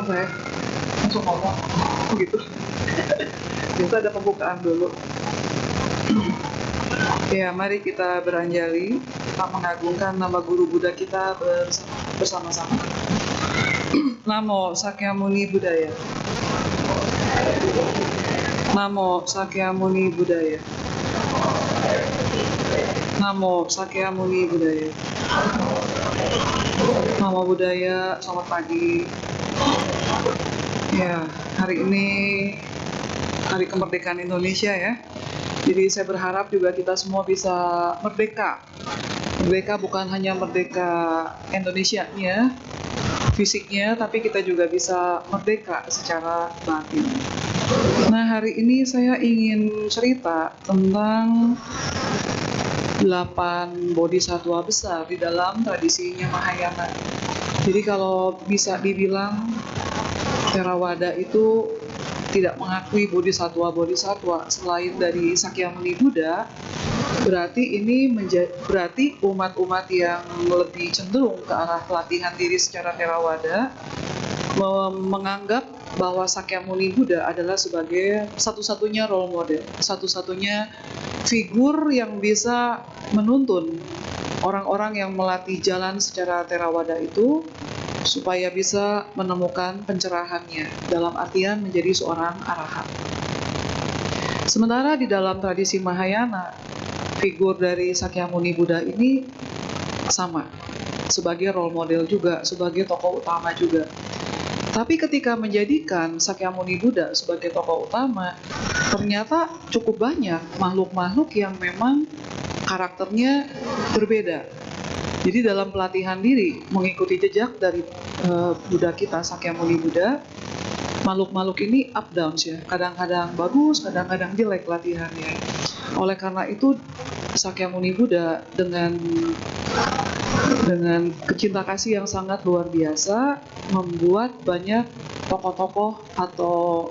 dong saya langsung ngomong gitu. Biasa ada pembukaan dulu. Ya, mari kita beranjali, kita mengagungkan nama Guru Buddha kita bersama-sama. Namo Sakyamuni Buddhaya. Namo Sakyamuni Buddhaya. Namo Sakyamuni Buddhaya. Namo Buddhaya, selamat pagi. Ya, hari ini hari kemerdekaan Indonesia ya. Jadi saya berharap juga kita semua bisa merdeka. Merdeka bukan hanya merdeka Indonesianya, fisiknya, tapi kita juga bisa merdeka secara batin. Nah, hari ini saya ingin cerita tentang 8 bodhisattva besar di dalam tradisinya Mahayana. Jadi kalau bisa dibilang Theravada itu tidak mengakui bodhisattva selain dari Sakyamuni Buddha, berarti ini berarti umat-umat yang lebih cenderung ke arah pelatihan diri secara Theravada menganggap bahwa Sakyamuni Buddha adalah sebagai satu-satunya role model, satu-satunya figur yang bisa menuntun orang-orang yang melatih jalan secara Theravada itu supaya bisa menemukan pencerahannya dalam artian menjadi seorang arahat. Sementara di dalam tradisi Mahayana, figur dari Sakyamuni Buddha ini sama, sebagai role model juga, sebagai tokoh utama juga. Tapi ketika menjadikan Sakyamuni Buddha sebagai tokoh utama, ternyata cukup banyak makhluk-makhluk yang memang karakternya berbeda. Jadi dalam pelatihan diri, mengikuti jejak dari Buddha kita, Sakyamuni Buddha, makhluk-makhluk ini up down ya. Kadang-kadang bagus, kadang-kadang jelek latihannya. Oleh karena itu, Sakyamuni Buddha dengan kecinta kasih yang sangat luar biasa, membuat banyak tokoh-tokoh atau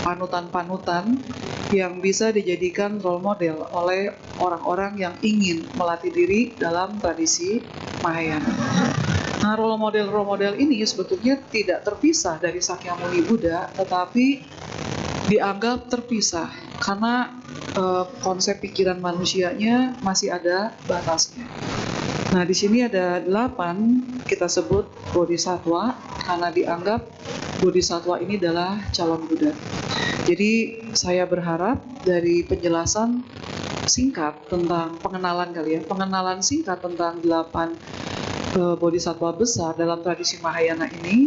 panutan-panutan yang bisa dijadikan role model oleh orang-orang yang ingin melatih diri dalam tradisi Mahayana. Nah, role model ini sebetulnya tidak terpisah dari Sakyamuni Buddha, tetapi dianggap terpisah karena konsep pikiran manusianya masih ada batasnya. Nah, di sini ada 8 kita sebut bodhisattva karena dianggap bodhisattva ini adalah calon Buddha. Jadi saya berharap dari penjelasan singkat tentang pengenalan pengenalan singkat tentang 8 bodhisattva besar dalam tradisi Mahayana ini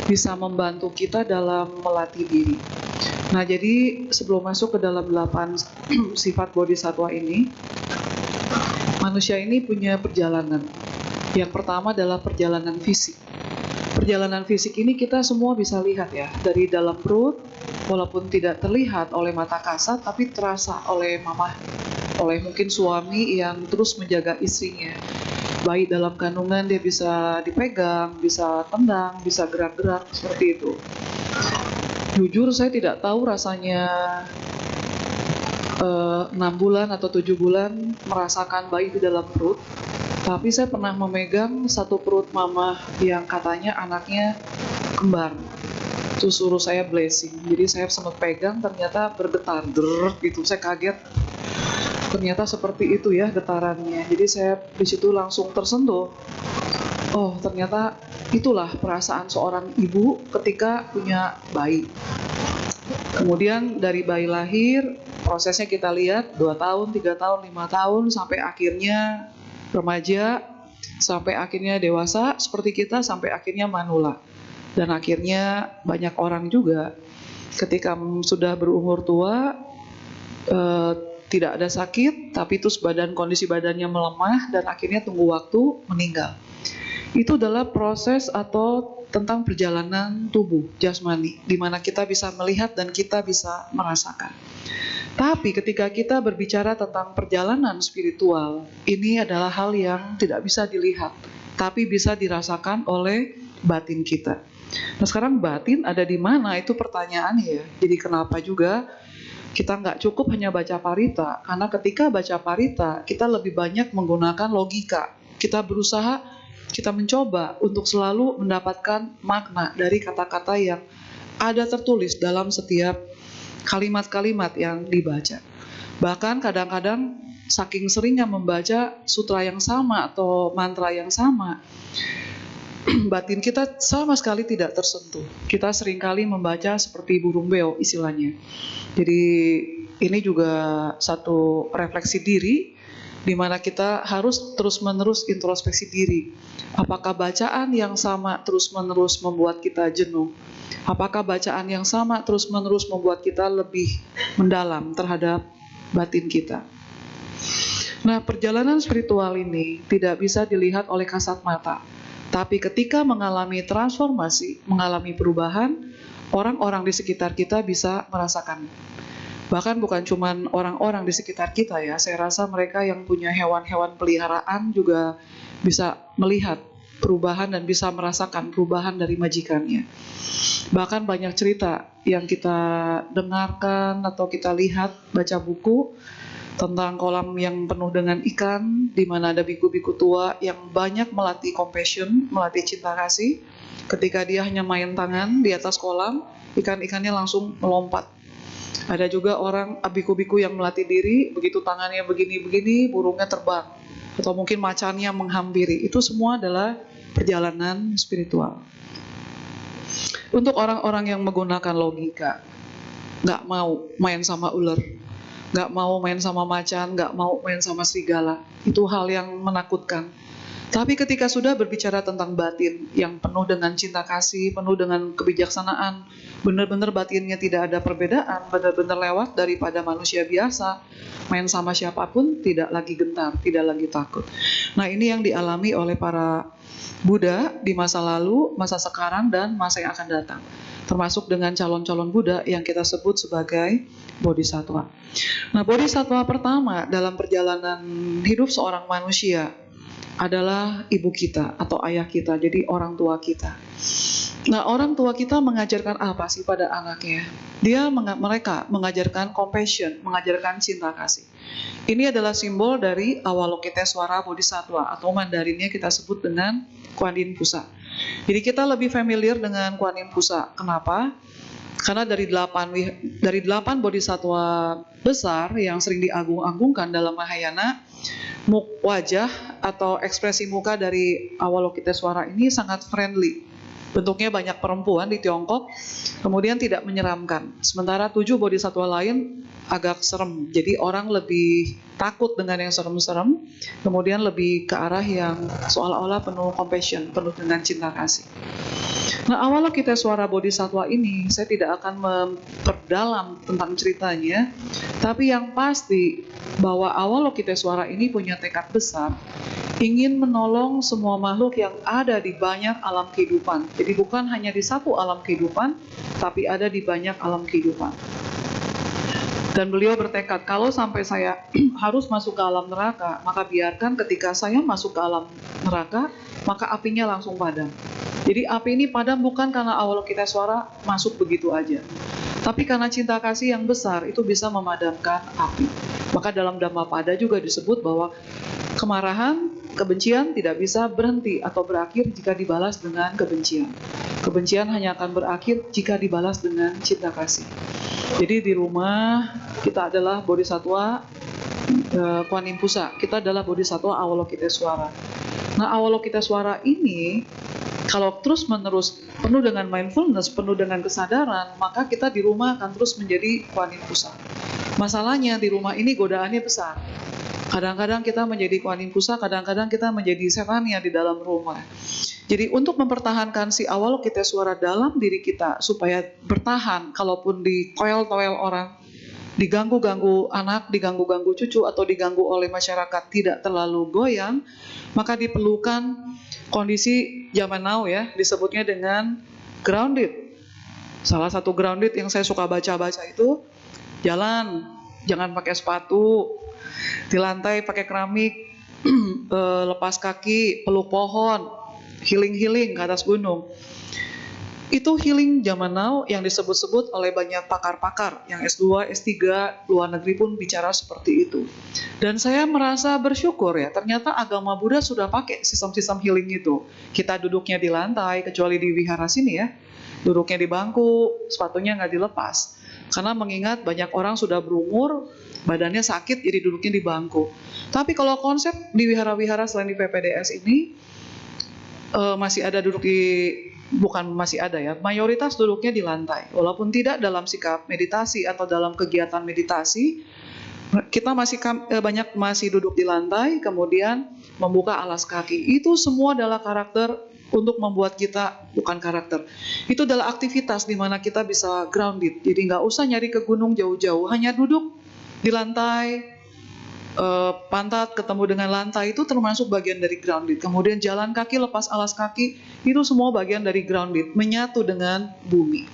bisa membantu kita dalam melatih diri. Nah, jadi sebelum masuk ke dalam 8 sifat bodhisattva ini, manusia ini punya perjalanan. Yang pertama adalah perjalanan fisik. Perjalanan fisik ini kita semua bisa lihat ya, dari dalam perut, walaupun tidak terlihat oleh mata kasat, tapi terasa oleh mama, oleh mungkin suami yang terus menjaga istrinya. Baik dalam kandungan dia bisa dipegang, bisa tendang, bisa gerak-gerak, seperti itu. Jujur saya tidak tahu rasanya 6 bulan atau 7 bulan merasakan bayi di dalam perut. Tapi saya pernah memegang satu perut mama yang katanya anaknya kembar. Itu suruh saya blessing. Jadi saya sempat pegang, ternyata bergetar, gitu. Saya kaget. Ternyata seperti itu ya getarannya. Jadi saya di situ langsung tersentuh. Oh, ternyata itulah perasaan seorang ibu ketika punya bayi. Kemudian dari bayi lahir, prosesnya kita lihat 2 tahun, 3 tahun, 5 tahun, sampai akhirnya remaja, sampai akhirnya dewasa seperti kita, sampai akhirnya manula. Dan akhirnya banyak orang juga ketika sudah berumur tua, tidak ada sakit, tapi terus kondisi badannya melemah dan akhirnya tunggu waktu meninggal. Itu adalah proses atau tentang perjalanan tubuh jasmani, di mana kita bisa melihat dan kita bisa merasakan. Tapi ketika kita berbicara tentang perjalanan spiritual, ini adalah hal yang tidak bisa dilihat, tapi bisa dirasakan oleh batin kita. Nah, sekarang batin ada di mana? Itu pertanyaannya ya. Jadi kenapa juga kita nggak cukup hanya baca parita? Karena ketika baca parita, kita lebih banyak menggunakan logika. Kita berusaha kita mencoba untuk selalu mendapatkan makna dari kata-kata yang ada tertulis dalam setiap kalimat-kalimat yang dibaca. Bahkan kadang-kadang saking seringnya membaca sutra yang sama atau mantra yang sama, batin kita sama sekali tidak tersentuh. Kita seringkali membaca seperti burung beo istilahnya. Jadi ini juga satu refleksi diri di mana kita harus terus-menerus introspeksi diri. Apakah bacaan yang sama terus-menerus membuat kita jenuh? Apakah bacaan yang sama terus-menerus membuat kita lebih mendalam terhadap batin kita? Nah, perjalanan spiritual ini tidak bisa dilihat oleh kasat mata. Tapi ketika mengalami transformasi, mengalami perubahan, orang-orang di sekitar kita bisa merasakan. Bahkan bukan cuma orang-orang di sekitar kita ya, saya rasa mereka yang punya hewan-hewan peliharaan juga bisa melihat perubahan dan bisa merasakan perubahan dari majikannya. Bahkan banyak cerita yang kita dengarkan atau kita lihat, baca buku tentang kolam yang penuh dengan ikan, di mana ada biku-biku tua yang banyak melatih compassion, melatih cinta kasih. Ketika dia hanya main tangan di atas kolam, ikan-ikannya langsung melompat. Ada juga orang biku-biku yang melatih diri, begitu tangannya begini-begini, burungnya terbang. Atau mungkin macannya menghampiri. Itu semua adalah perjalanan spiritual. Untuk orang-orang yang menggunakan logika, nggak mau main sama ular, nggak mau main sama macan, nggak mau main sama serigala. Itu hal yang menakutkan. Tapi ketika sudah berbicara tentang batin yang penuh dengan cinta kasih, penuh dengan kebijaksanaan, benar-benar batinnya tidak ada perbedaan, benar-benar lewat daripada manusia biasa, main sama siapapun tidak lagi gentar, tidak lagi takut. Nah, ini yang dialami oleh para Buddha di masa lalu, masa sekarang, dan masa yang akan datang. Termasuk dengan calon-calon Buddha yang kita sebut sebagai Bodhisattva. Nah, Bodhisattva pertama dalam perjalanan hidup seorang manusia adalah ibu kita atau ayah kita, jadi orang tua kita. Nah, orang tua kita mengajarkan apa sih pada anaknya? Mereka mengajarkan compassion, mengajarkan cinta kasih. Ini adalah simbol dari Avalokitesvara Bodhisattva atau Mandarinnya kita sebut dengan Kuan Yin Pusa. Jadi kita lebih familiar dengan Kuan Yin Pusa. Kenapa? Karena dari 8 bodhisattva besar yang sering diagung-agungkan dalam Mahayana, wajah atau ekspresi muka dari Avalokitesvara ini sangat friendly. Bentuknya banyak perempuan di Tiongkok, kemudian tidak menyeramkan. Sementara 7 bodhisattva lain agak serem. Jadi orang lebih takut dengan yang serem-serem, kemudian lebih ke arah yang seolah-olah penuh compassion, penuh dengan cinta kasih. Nah, Avalokitesvara Bodhisattva ini saya tidak akan memperdalam tentang ceritanya, tapi yang pasti bahwa Avalokitesvara ini punya tekad besar, ingin menolong semua makhluk yang ada di banyak alam kehidupan. Jadi bukan hanya di satu alam kehidupan, tapi ada di banyak alam kehidupan. Dan beliau bertekad, kalau sampai saya harus masuk ke alam neraka, maka biarkan ketika saya masuk ke alam neraka, maka apinya langsung padam. Jadi api ini padam bukan karena Avalokitesvara masuk begitu aja, tapi karena cinta kasih yang besar itu bisa memadamkan api. Maka dalam Dhammapada juga disebut bahwa kemarahan, kebencian tidak bisa berhenti atau berakhir jika dibalas dengan kebencian. Kebencian hanya akan berakhir jika dibalas dengan cinta kasih. Jadi di rumah kita adalah Bodhisattva Kuan Yin Pusa, kita adalah Bodhisattva Avalokitesvara. Nah, Avalokitesvara ini kalau terus-menerus penuh dengan mindfulness, penuh dengan kesadaran, maka kita di rumah akan terus menjadi Kuan Yin Pusa. Masalahnya di rumah ini godaannya besar. Kadang-kadang kita menjadi Kuan Yin Pusa, kadang-kadang kita menjadi Sevania di dalam rumah. Jadi untuk mempertahankan si Avalokitesvara dalam diri kita supaya bertahan, kalaupun dikoel-toel orang, diganggu-ganggu anak, diganggu-ganggu cucu, atau diganggu oleh masyarakat tidak terlalu goyang, maka diperlukan kondisi zaman now ya, disebutnya dengan grounded. Salah satu grounded yang saya suka baca-baca itu, jalan, jangan pakai sepatu, di lantai pakai keramik, lepas kaki, peluk pohon, healing ke atas gunung. Itu healing zaman now yang disebut-sebut oleh banyak pakar-pakar, yang S2, S3, luar negeri pun bicara seperti itu. Dan saya merasa bersyukur ya, ternyata agama Buddha sudah pakai sistem-sistem healing itu. Kita duduknya di lantai, kecuali di wihara sini ya, duduknya di bangku, sepatunya nggak dilepas. Karena mengingat banyak orang sudah berumur, badannya sakit, jadi duduknya di bangku. Tapi kalau konsep di wihara-wihara selain di PPDS ini, masih ada duduk di, bukan masih ada ya, mayoritas duduknya di lantai. Walaupun tidak dalam sikap meditasi atau dalam kegiatan meditasi, kita masih banyak masih duduk di lantai, kemudian membuka alas kaki. Itu semua adalah karakter untuk membuat kita, bukan karakter, itu adalah aktivitas di mana kita bisa grounded. Jadi nggak usah nyari ke gunung jauh-jauh, hanya duduk di lantai, pantat ketemu dengan lantai, itu termasuk bagian dari grounded. Kemudian jalan kaki, lepas alas kaki, itu semua bagian dari grounded, menyatu dengan bumi.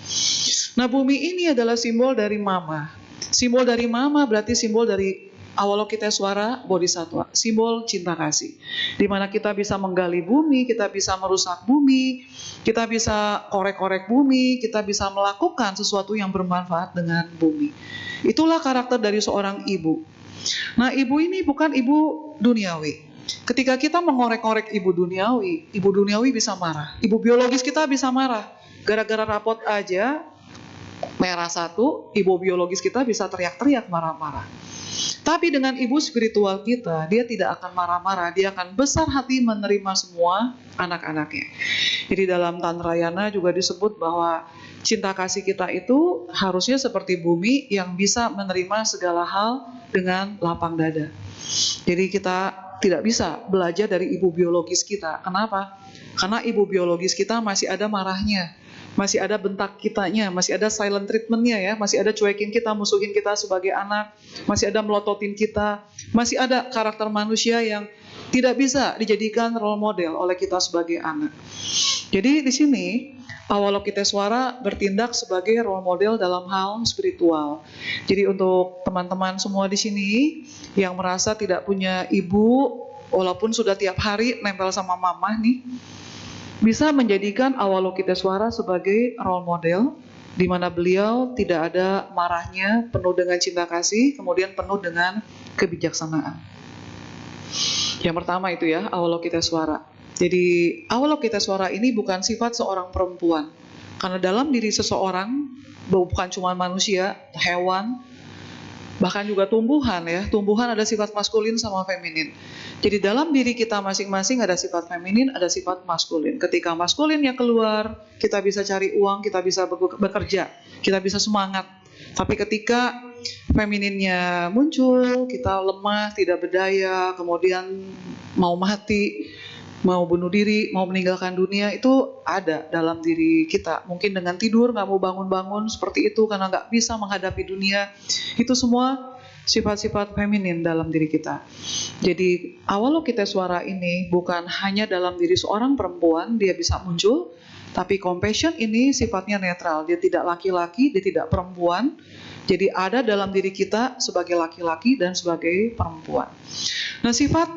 Nah, bumi ini adalah simbol dari mama. Simbol dari mama berarti simbol dari Avalokitesvara Bodhisattva, simbol cinta kasih. Di mana kita bisa menggali bumi, kita bisa merusak bumi, kita bisa korek-korek bumi, kita bisa melakukan sesuatu yang bermanfaat dengan bumi. Itulah karakter dari seorang ibu. Nah, ibu ini bukan ibu duniawi. Ketika kita mengorek-korek ibu duniawi bisa marah. Ibu biologis kita bisa marah. Gara-gara rapot aja, merah satu, ibu biologis kita bisa teriak-teriak marah-marah. Tapi dengan ibu spiritual kita, dia tidak akan marah-marah, dia akan besar hati menerima semua anak-anaknya. Jadi dalam Tantrayana juga disebut bahwa cinta kasih kita itu harusnya seperti bumi yang bisa menerima segala hal dengan lapang dada. Jadi kita tidak bisa belajar dari ibu biologis kita. Kenapa? Karena ibu biologis kita masih ada marahnya, masih ada bentak kitanya, masih ada silent treatmentnya ya, masih ada cuekin kita, musuhin kita sebagai anak, masih ada melototin kita, masih ada karakter manusia yang tidak bisa dijadikan role model oleh kita sebagai anak. Jadi di sini Avalokitesvara bertindak sebagai role model dalam hal spiritual. Jadi untuk teman-teman semua di sini yang merasa tidak punya ibu, walaupun sudah tiap hari nempel sama mama nih, bisa menjadikan Avalokitesvara sebagai role model, di mana beliau tidak ada marahnya, penuh dengan cinta kasih, kemudian penuh dengan kebijaksanaan. Yang pertama itu ya, Avalokitesvara. Jadi Avalokitesvara ini bukan sifat seorang perempuan, karena dalam diri seseorang, bukan cuma manusia, hewan, bahkan juga tumbuhan ya, tumbuhan ada sifat maskulin sama feminin. Jadi dalam diri kita masing-masing ada sifat feminin, ada sifat maskulin. Ketika maskulinnya keluar, kita bisa cari uang, kita bisa bekerja, kita bisa semangat. Tapi ketika femininnya muncul, kita lemah, tidak berdaya, kemudian mau mati, mau bunuh diri, mau meninggalkan dunia, itu ada dalam diri kita. Mungkin dengan tidur nggak mau bangun-bangun seperti itu karena nggak bisa menghadapi dunia. Itu semua sifat-sifat feminin dalam diri kita. Jadi Avalokitesvara ini bukan hanya dalam diri seorang perempuan dia bisa muncul, tapi compassion ini sifatnya netral. Dia tidak laki-laki, dia tidak perempuan. Jadi ada dalam diri kita sebagai laki-laki dan sebagai perempuan. Nah, sifat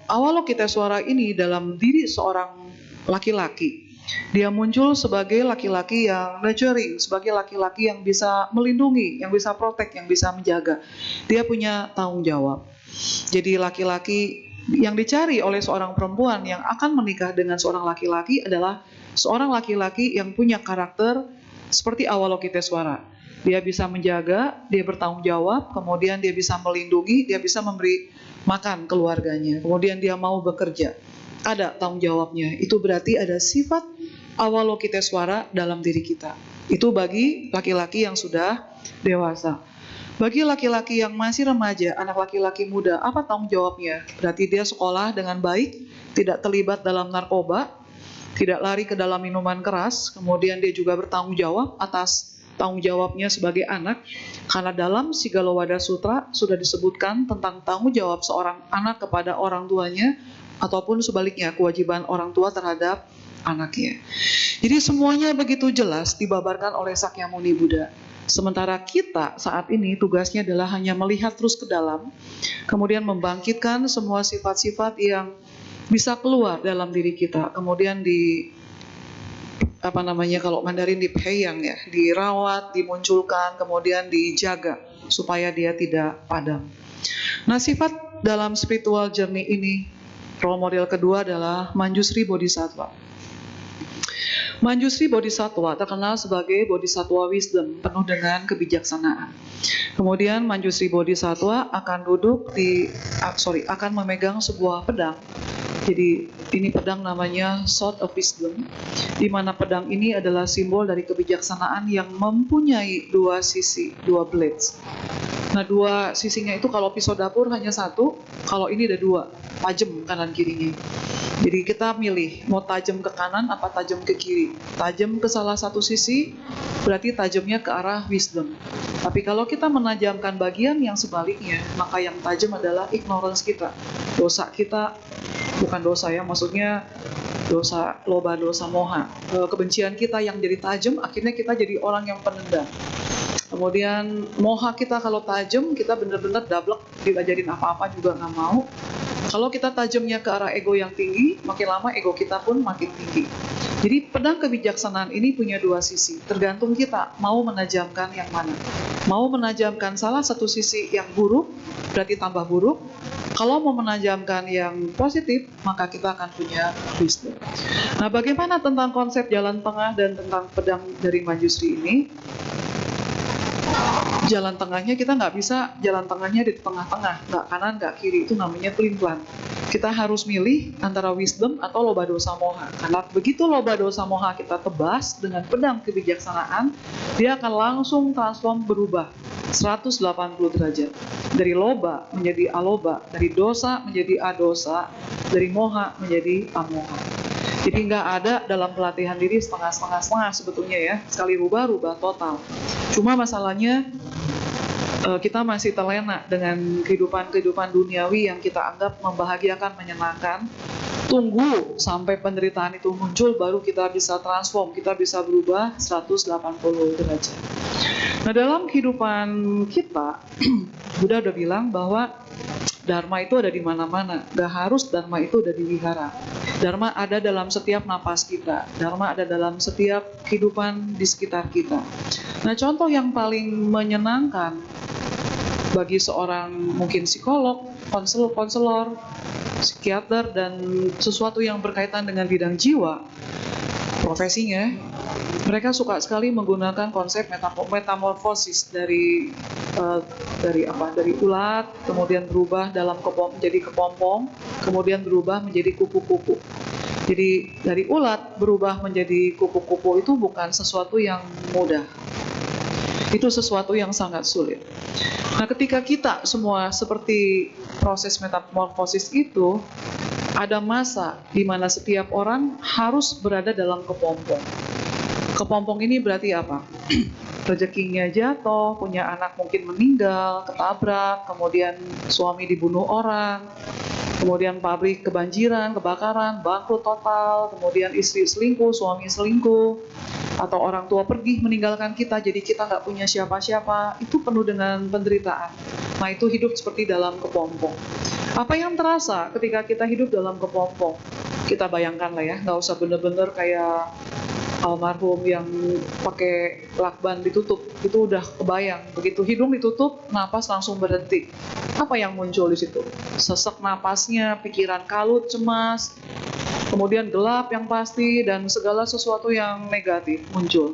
Avalokitesvara ini dalam diri seorang laki-laki, dia muncul sebagai laki-laki yang nurturing, sebagai laki-laki yang bisa melindungi, yang bisa protect, yang bisa menjaga. Dia punya tanggung jawab. Jadi laki-laki yang dicari oleh seorang perempuan yang akan menikah dengan seorang laki-laki adalah seorang laki-laki yang punya karakter seperti Avalokitesvara. Dia bisa menjaga, dia bertanggung jawab, kemudian dia bisa melindungi, dia bisa memberi makan keluarganya, kemudian dia mau bekerja, ada tanggung jawabnya. Itu berarti ada sifat Avalokitesvara dalam diri kita. Itu bagi laki-laki yang sudah dewasa. Bagi laki-laki yang masih remaja, anak laki-laki muda, apa tanggung jawabnya? Berarti dia sekolah dengan baik, tidak terlibat dalam narkoba, tidak lari ke dalam minuman keras, kemudian dia juga bertanggung jawab atas tanggung jawabnya sebagai anak, karena dalam Sigalowada Sutra sudah disebutkan tentang tanggung jawab seorang anak kepada orang tuanya, ataupun sebaliknya kewajiban orang tua terhadap anaknya. Jadi semuanya begitu jelas dibabarkan oleh Sakyamuni Buddha. Sementara kita saat ini tugasnya adalah hanya melihat terus ke dalam, kemudian membangkitkan semua sifat-sifat yang bisa keluar dalam diri kita, kemudian kalau Mandarin dipeyang ya, dirawat, dimunculkan, kemudian dijaga supaya dia tidak padam. Nah, sifat dalam spiritual journey ini, role model kedua adalah Manjusri Bodhisattva. Manjusri Bodhisattva terkenal sebagai Bodhisattva wisdom, penuh dengan kebijaksanaan. Kemudian Manjusri Bodhisattva akan memegang sebuah pedang. Jadi ini pedang namanya Sword of Wisdom, di mana pedang ini adalah simbol dari kebijaksanaan yang mempunyai dua sisi, dua blades. Nah, dua sisinya itu kalau pisau dapur hanya satu, kalau ini ada dua, tajam kanan kirinya. Jadi kita milih mau tajam ke kanan apa tajam ke kiri. Tajam ke salah satu sisi berarti tajamnya ke arah wisdom. Tapi kalau kita menajamkan bagian yang sebaliknya, maka yang tajam adalah ignorance kita. Dosa kita, bukan dosa ya, maksudnya dosa loba, dosa moha. Kebencian kita yang jadi tajam, akhirnya kita jadi orang yang penendam. Kemudian moha kita kalau tajam, kita benar-benar dablek, diajarin apa-apa juga nggak mau. Kalau kita tajamnya ke arah ego yang tinggi, makin lama ego kita pun makin tinggi. Jadi pedang kebijaksanaan ini punya dua sisi, tergantung kita mau menajamkan yang mana. Mau menajamkan salah satu sisi yang buruk, berarti tambah buruk. Kalau mau menajamkan yang positif, maka kita akan punya wisdom. Nah, bagaimana tentang konsep jalan tengah dan tentang pedang dari Manjusri ini? Jalan tengahnya kita nggak bisa, jalan tengahnya di tengah-tengah, nggak kanan, nggak kiri, itu namanya pelin-pelan. Kita harus milih antara wisdom atau loba dosa moha. Karena begitu loba dosa moha kita tebas dengan pedang kebijaksanaan, dia akan langsung transform, berubah 180 derajat. Dari loba menjadi aloba, dari dosa menjadi adosa, dari moha menjadi amoha. Jadi nggak ada dalam pelatihan diri setengah-setengah sebetulnya ya. Sekali rubah total. Cuma masalahnya kita masih terlena dengan kehidupan duniawi yang kita anggap membahagiakan, menyenangkan. Tunggu sampai penderitaan itu muncul, baru kita bisa transform, kita bisa berubah 180 derajat. Nah, dalam kehidupan kita, Buddha udah bilang bahwa Dharma itu ada di mana-mana. Gak harus Dharma itu ada di wihara. Dharma ada dalam setiap napas kita. Dharma ada dalam setiap kehidupan di sekitar kita. Nah, contoh yang paling menyenangkan bagi seorang mungkin psikolog, konselor, psikiater, dan sesuatu yang berkaitan dengan bidang jiwa, profesinya, mereka suka sekali menggunakan konsep metamorfosis dari ulat, kemudian berubah menjadi kepompong, kemudian berubah menjadi kupu-kupu. Jadi dari ulat berubah menjadi kupu-kupu itu bukan sesuatu yang mudah. Itu sesuatu yang sangat sulit. Nah, ketika kita semua seperti proses metamorfosis itu, ada masa di mana setiap orang harus berada dalam kepompong. Kepompong ini berarti apa? Rezekinya jatuh, punya anak mungkin meninggal, ketabrak, kemudian suami dibunuh orang, kemudian pabrik kebanjiran, kebakaran, bangkrut total, kemudian istri selingkuh, suami selingkuh, atau orang tua pergi meninggalkan kita, jadi kita nggak punya siapa-siapa. Itu penuh dengan penderitaan. Nah, itu hidup seperti dalam kepompong. Apa yang terasa ketika kita hidup dalam kepompong? Kita bayangkan lah ya, nggak usah bener-bener kayak almarhum yang pakai lakban ditutup, itu udah kebayang. Begitu hidung ditutup, napas langsung berhenti. Apa yang muncul di situ? Sesek napasnya, pikiran kalut, cemas, kemudian gelap yang pasti, dan segala sesuatu yang negatif muncul.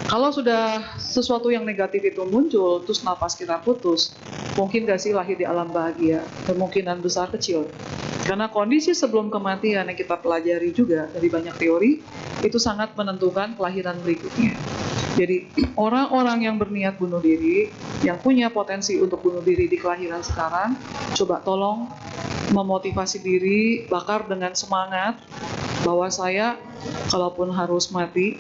Kalau sudah sesuatu yang negatif itu muncul, terus napas kita putus, mungkin gak sih lahir di alam bahagia? Kemungkinan besar kecil. Karena kondisi sebelum kematian yang kita pelajari juga dari banyak teori, itu sangat menentukan kelahiran berikutnya. Jadi orang-orang yang berniat bunuh diri, yang punya potensi untuk bunuh diri di kelahiran sekarang, coba tolong memotivasi diri, bakar dengan semangat, bahwa saya kalaupun harus mati,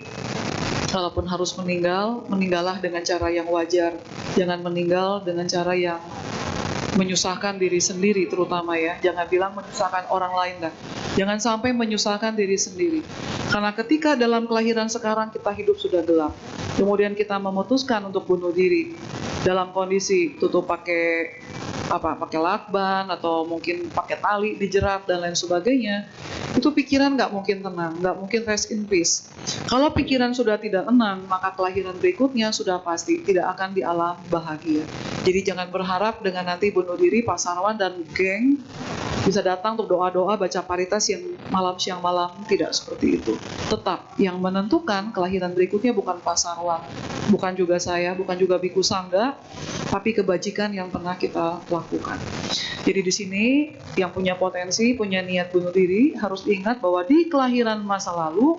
kalaupun harus meninggal, meninggallah dengan cara yang wajar. Jangan meninggal dengan cara yang menyusahkan diri sendiri terutama ya. Jangan bilang menyusahkan orang lain dah. Jangan sampai menyusahkan diri sendiri. Karena ketika dalam kelahiran sekarang kita hidup sudah gelap, kemudian kita memutuskan untuk bunuh diri dalam kondisi tutup pakai pakai lakban atau mungkin pakai tali dijerat dan lain sebagainya, itu pikiran nggak mungkin tenang, nggak mungkin rest in peace. Kalau pikiran sudah tidak tenang, maka kelahiran berikutnya sudah pasti tidak akan di alam bahagia. Jadi jangan berharap dengan nanti bunuh diri, Pak Sarwan dan geng bisa datang untuk doa-doa, baca paritas yang malam siang malam, tidak seperti itu. Tetap yang menentukan kelahiran berikutnya bukan Pak Sarwan, bukan juga saya, bukan juga Biku Sangga, tapi kebajikan yang pernah kita lakukan. Jadi di sini yang punya potensi, punya niat bunuh diri harus diingat bahwa di kelahiran masa lalu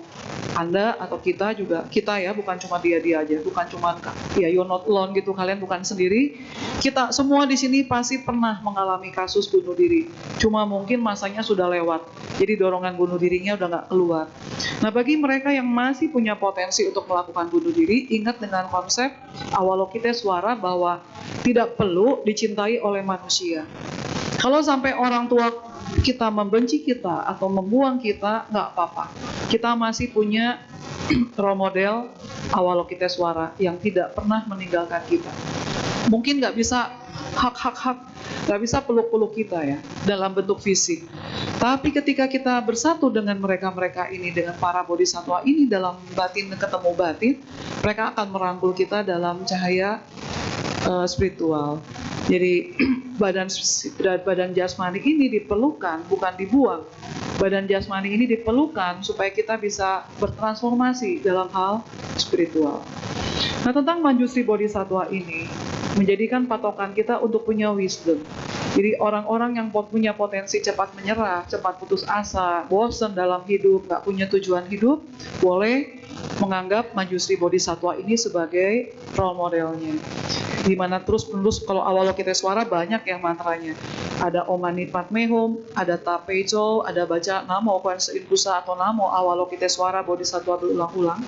Anda atau kita juga, kita ya, bukan cuma dia aja, bukan cuma ya you're not alone gitu, kalian bukan sendiri. Kita semua di sini pasti pernah mengalami kasus bunuh diri. Cuma mungkin masanya sudah lewat. Jadi dorongan bunuh dirinya udah nggak keluar. Nah, bagi mereka yang masih punya potensi untuk melakukan bunuh diri, ingat dengan konsep Avalokiteswara bahwa tidak perlu dicintai oleh manusia. Kalau sampai orang tua kita membenci kita atau membuang kita, nggak apa-apa. Kita masih punya role model Avalokiteswara yang tidak pernah meninggalkan kita. Mungkin nggak bisa nggak bisa peluk-peluk kita ya dalam bentuk fisik. Tapi ketika kita bersatu dengan mereka-mereka ini, dengan para bodhisattva ini dalam batin ketemu batin, mereka akan merangkul kita dalam cahaya spiritual. Jadi badan jasmani ini diperlukan, bukan dibuang. Badan jasmani ini diperlukan supaya kita bisa bertransformasi dalam hal spiritual. Nah, tentang Manjusri Bodhisattva ini menjadikan patokan kita untuk punya wisdom. Jadi orang-orang yang punya potensi cepat menyerah, cepat putus asa, bosan dalam hidup, nggak punya tujuan hidup, boleh menganggap Manjusri Bodhisattva ini sebagai role modelnya. Di mana terus-menerus kalau Avalokiteswara banyak yang mantranya. Ada Om Mani Padme Hum, ada Tapejo, ada baca Namo Kwanse Inpusa atau Namo Avalokiteswara Bodhisattva berulang-ulang.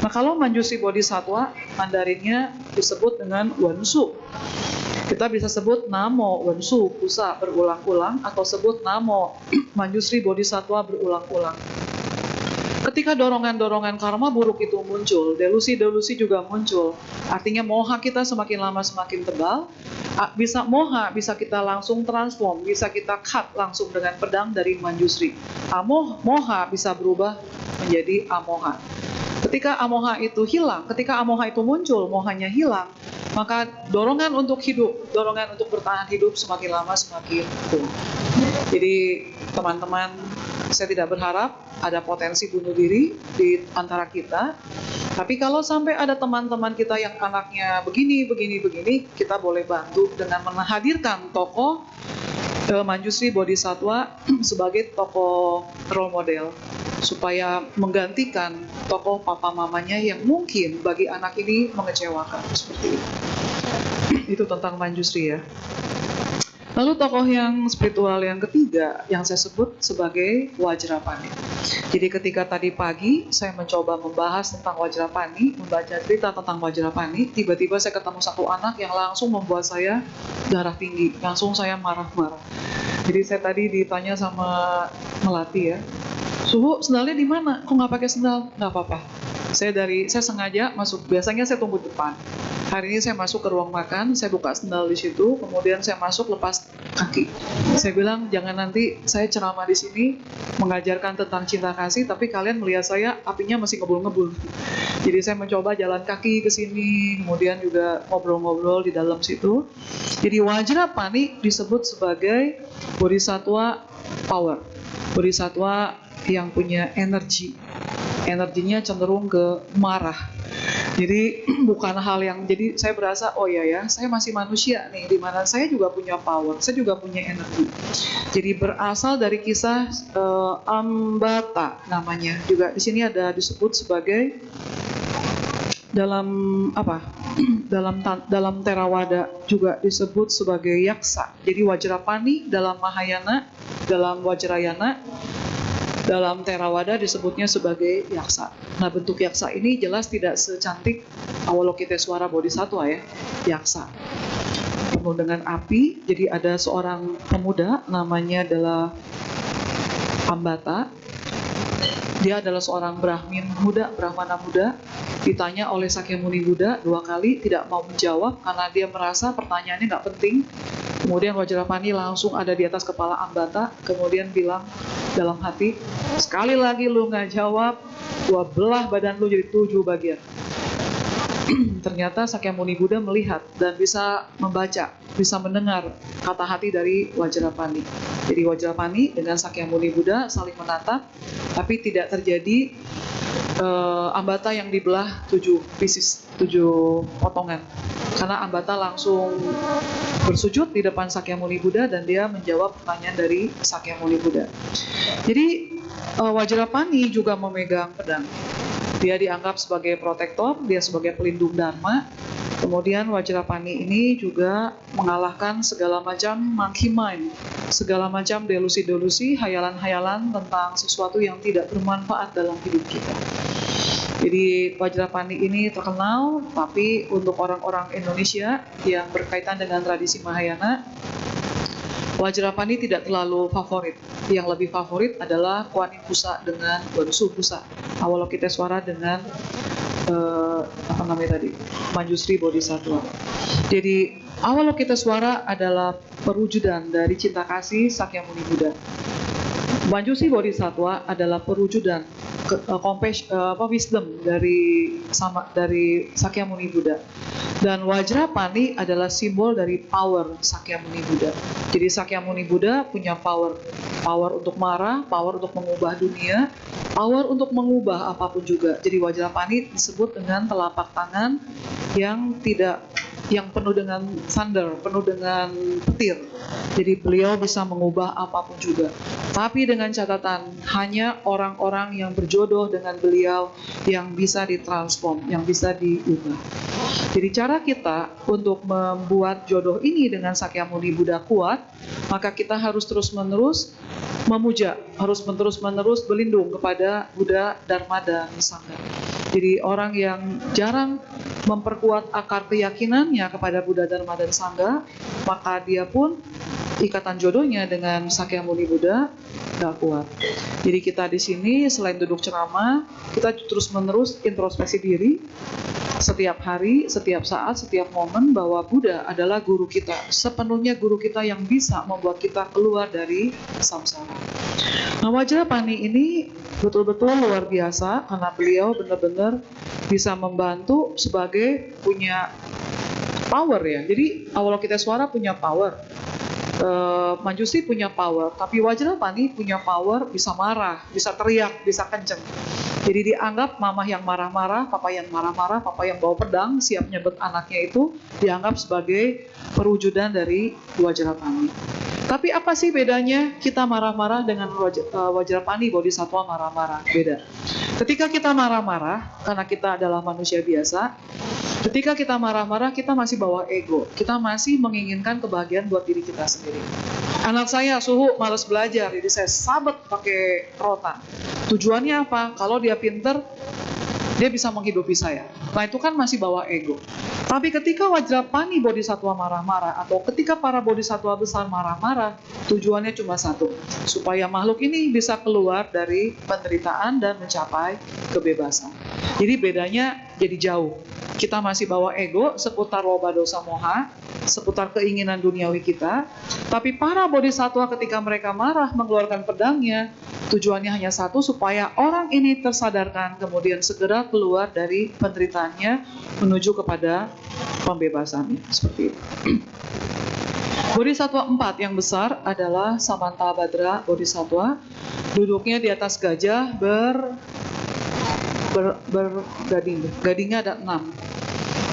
Nah, kalau Manjusri Bodhisattva, Mandarinnya disebut dengan Wensu. Kita bisa sebut Namo Wensu Pusa berulang-ulang atau sebut Namo Manjusri Bodhisattva berulang-ulang. Ketika dorongan-dorongan karma buruk itu muncul, delusi-delusi juga muncul. Artinya moha kita semakin lama semakin tebal. Bisa kita langsung transform, bisa kita cut langsung dengan pedang dari Manjusri. Moha bisa berubah menjadi amoha. Ketika amoha itu hilang, ketika amoha itu muncul, mohanya hilang, maka dorongan untuk hidup, dorongan untuk bertahan hidup semakin lama semakin kuat. Jadi teman-teman, saya tidak berharap ada potensi bunuh diri di antara kita. Tapi kalau sampai ada teman-teman kita yang anaknya begini, kita boleh bantu dengan menghadirkan tokoh Manjusri Bodhisattva sebagai tokoh role model, supaya menggantikan tokoh papa mamanya yang mungkin bagi anak ini mengecewakan, seperti itu. Itu tentang Manjusri ya. Lalu tokoh yang spiritual yang ketiga yang saya sebut sebagai Wajrapani. Jadi ketika tadi pagi saya mencoba membahas tentang Wajrapani, membaca cerita tentang Wajrapani, tiba-tiba saya ketemu satu anak yang langsung membuat saya darah tinggi, langsung saya marah-marah. Jadi saya tadi ditanya sama Melati ya, Suhu, sendalnya di mana? Kok nggak pakai sendal? Nggak apa-apa. Saya sengaja masuk, biasanya saya tunggu depan. Hari ini saya masuk ke ruang makan, saya buka sendal di situ, kemudian saya masuk lepas kaki. Saya bilang, jangan nanti saya ceramah di sini mengajarkan tentang cinta kasih, tapi kalian melihat saya apinya masih ngebul-ngebul. Jadi saya mencoba jalan kaki ke sini, kemudian juga ngobrol-ngobrol di dalam situ. Jadi Wajrapani disebut sebagai Bodhisattva power, Bodhisattva yang punya energinya cenderung ke marah. Jadi bukan hal yang, jadi saya berasa, oh ya, saya masih manusia nih, di mana saya juga punya power, saya juga punya energi. Jadi berasal dari kisah Ambata namanya, juga di sini ada disebut sebagai dalam dalam Theravada juga disebut sebagai yaksa. Jadi Wajrapani dalam Mahayana, dalam Wajrayana, dalam Theravada disebutnya sebagai yaksa. Nah, bentuk yaksa ini jelas tidak secantik Avalokiteswara Bodhisattva ya, yaksa. Penuh dengan api, jadi ada seorang pemuda namanya adalah Ambata. Dia adalah seorang Brahmana muda, ditanya oleh Sakyamuni Buddha 2 kali, tidak mau menjawab karena dia merasa pertanyaannya nggak penting. Kemudian Wajrapani langsung ada di atas kepala Ambata, kemudian bilang dalam hati, sekali lagi lu nggak jawab, gua belah badan lu jadi 7 bagian. Ternyata Sakyamuni Buddha melihat dan bisa membaca, bisa mendengar kata hati dari Wajrapani. Jadi Wajrapani dengan Sakyamuni Buddha saling menatap, tapi tidak terjadi Ambata yang dibelah 7 pieces, 7 potongan. Karena Ambata langsung bersujud di depan Sakyamuni Buddha dan dia menjawab pertanyaan dari Sakyamuni Buddha. Jadi Wajrapani juga memegang pedang. Dia dianggap sebagai protektor, dia sebagai pelindung Dharma. Kemudian Wajrapani ini juga mengalahkan segala macam monkey mind, segala macam delusi-delusi, hayalan-hayalan tentang sesuatu yang tidak bermanfaat dalam hidup kita. Jadi Wajrapani ini terkenal, tapi untuk orang-orang Indonesia yang berkaitan dengan tradisi Mahayana, Wajrapani tidak terlalu favorit. Yang lebih favorit adalah Kuan Yin Pusa dengan Wansu Pusa, Avalokitesvara dengan Manjusri Bodhisattva. Jadi Avalokitesvara adalah perwujudan dari cinta kasih Sakyamuni Buddha. Manjusri Bodhisattva adalah perwujudan wisdom dari Sakyamuni Buddha. Dan Wajrapani adalah simbol dari power Sakyamuni Buddha. Jadi Sakyamuni Buddha punya power untuk marah, power untuk mengubah dunia, power untuk mengubah apapun juga. Jadi Wajrapani disebut dengan telapak tangan yang penuh dengan thunder, penuh dengan petir. Jadi beliau bisa mengubah apapun juga. Tapi dengan catatan, hanya orang-orang yang berjodoh dengan beliau yang bisa ditransform, yang bisa diubah. Jadi cara kita untuk membuat jodoh ini dengan Sakyamuni Buddha kuat, maka kita harus terus-menerus memuja, harus terus-menerus berlindung kepada Buddha, Dharma, dan Sangha. Jadi orang yang jarang memperkuat akar keyakinannya kepada Buddha, Dharma, dan Sangha, maka dia pun ikatan jodohnya dengan Sakyamuni Buddha nggak kuat. Jadi kita di sini selain duduk ceramah, kita terus-menerus introspeksi diri setiap hari, setiap saat, setiap momen bahwa Buddha adalah guru kita, sepenuhnya guru kita yang bisa membuat kita keluar dari samsara. Nah, Wajrapani ini betul-betul luar biasa karena beliau benar-benar bisa membantu sebagai punya power ya. Jadi Avalokitesvara punya power, Manjushri punya power, tapi Wajrapani punya power bisa marah, bisa teriak, bisa kenceng. Jadi dianggap mamah yang marah-marah, papa yang marah-marah, papa yang bawa pedang, siap nyebet anaknya itu, dianggap sebagai perwujudan dari Wajrapani. Tapi apa sih bedanya kita marah-marah dengan Wajrapani Bodhisattva marah-marah? Beda. Ketika kita marah-marah, karena kita adalah manusia biasa, ketika kita marah-marah, kita masih bawa ego. Kita masih menginginkan kebahagiaan buat diri kita sendiri. Anak saya suhu malas belajar, jadi saya sabet pakai rotan. Tujuannya apa? Kalau dia pinter, dia bisa menghidupi saya. Nah, itu kan masih bawa ego. Tapi ketika Wajrapani Bodhisattva marah-marah, atau ketika para Bodhisattva besar marah-marah, tujuannya cuma satu, supaya makhluk ini bisa keluar dari penderitaan dan mencapai kebebasan. Jadi bedanya jadi jauh. Kita masih bawa ego seputar loba dosa moha, seputar keinginan duniawi kita. Tapi para bodhisattva ketika mereka marah mengeluarkan pedangnya, tujuannya hanya satu, supaya orang ini tersadarkan, kemudian segera keluar dari penderitaannya menuju kepada pembebasannya. Seperti itu. Bodhisattva 4 yang besar adalah Samantabhadra Bodhisattva. Duduknya di atas gajah bergading. Gadingnya ada 6.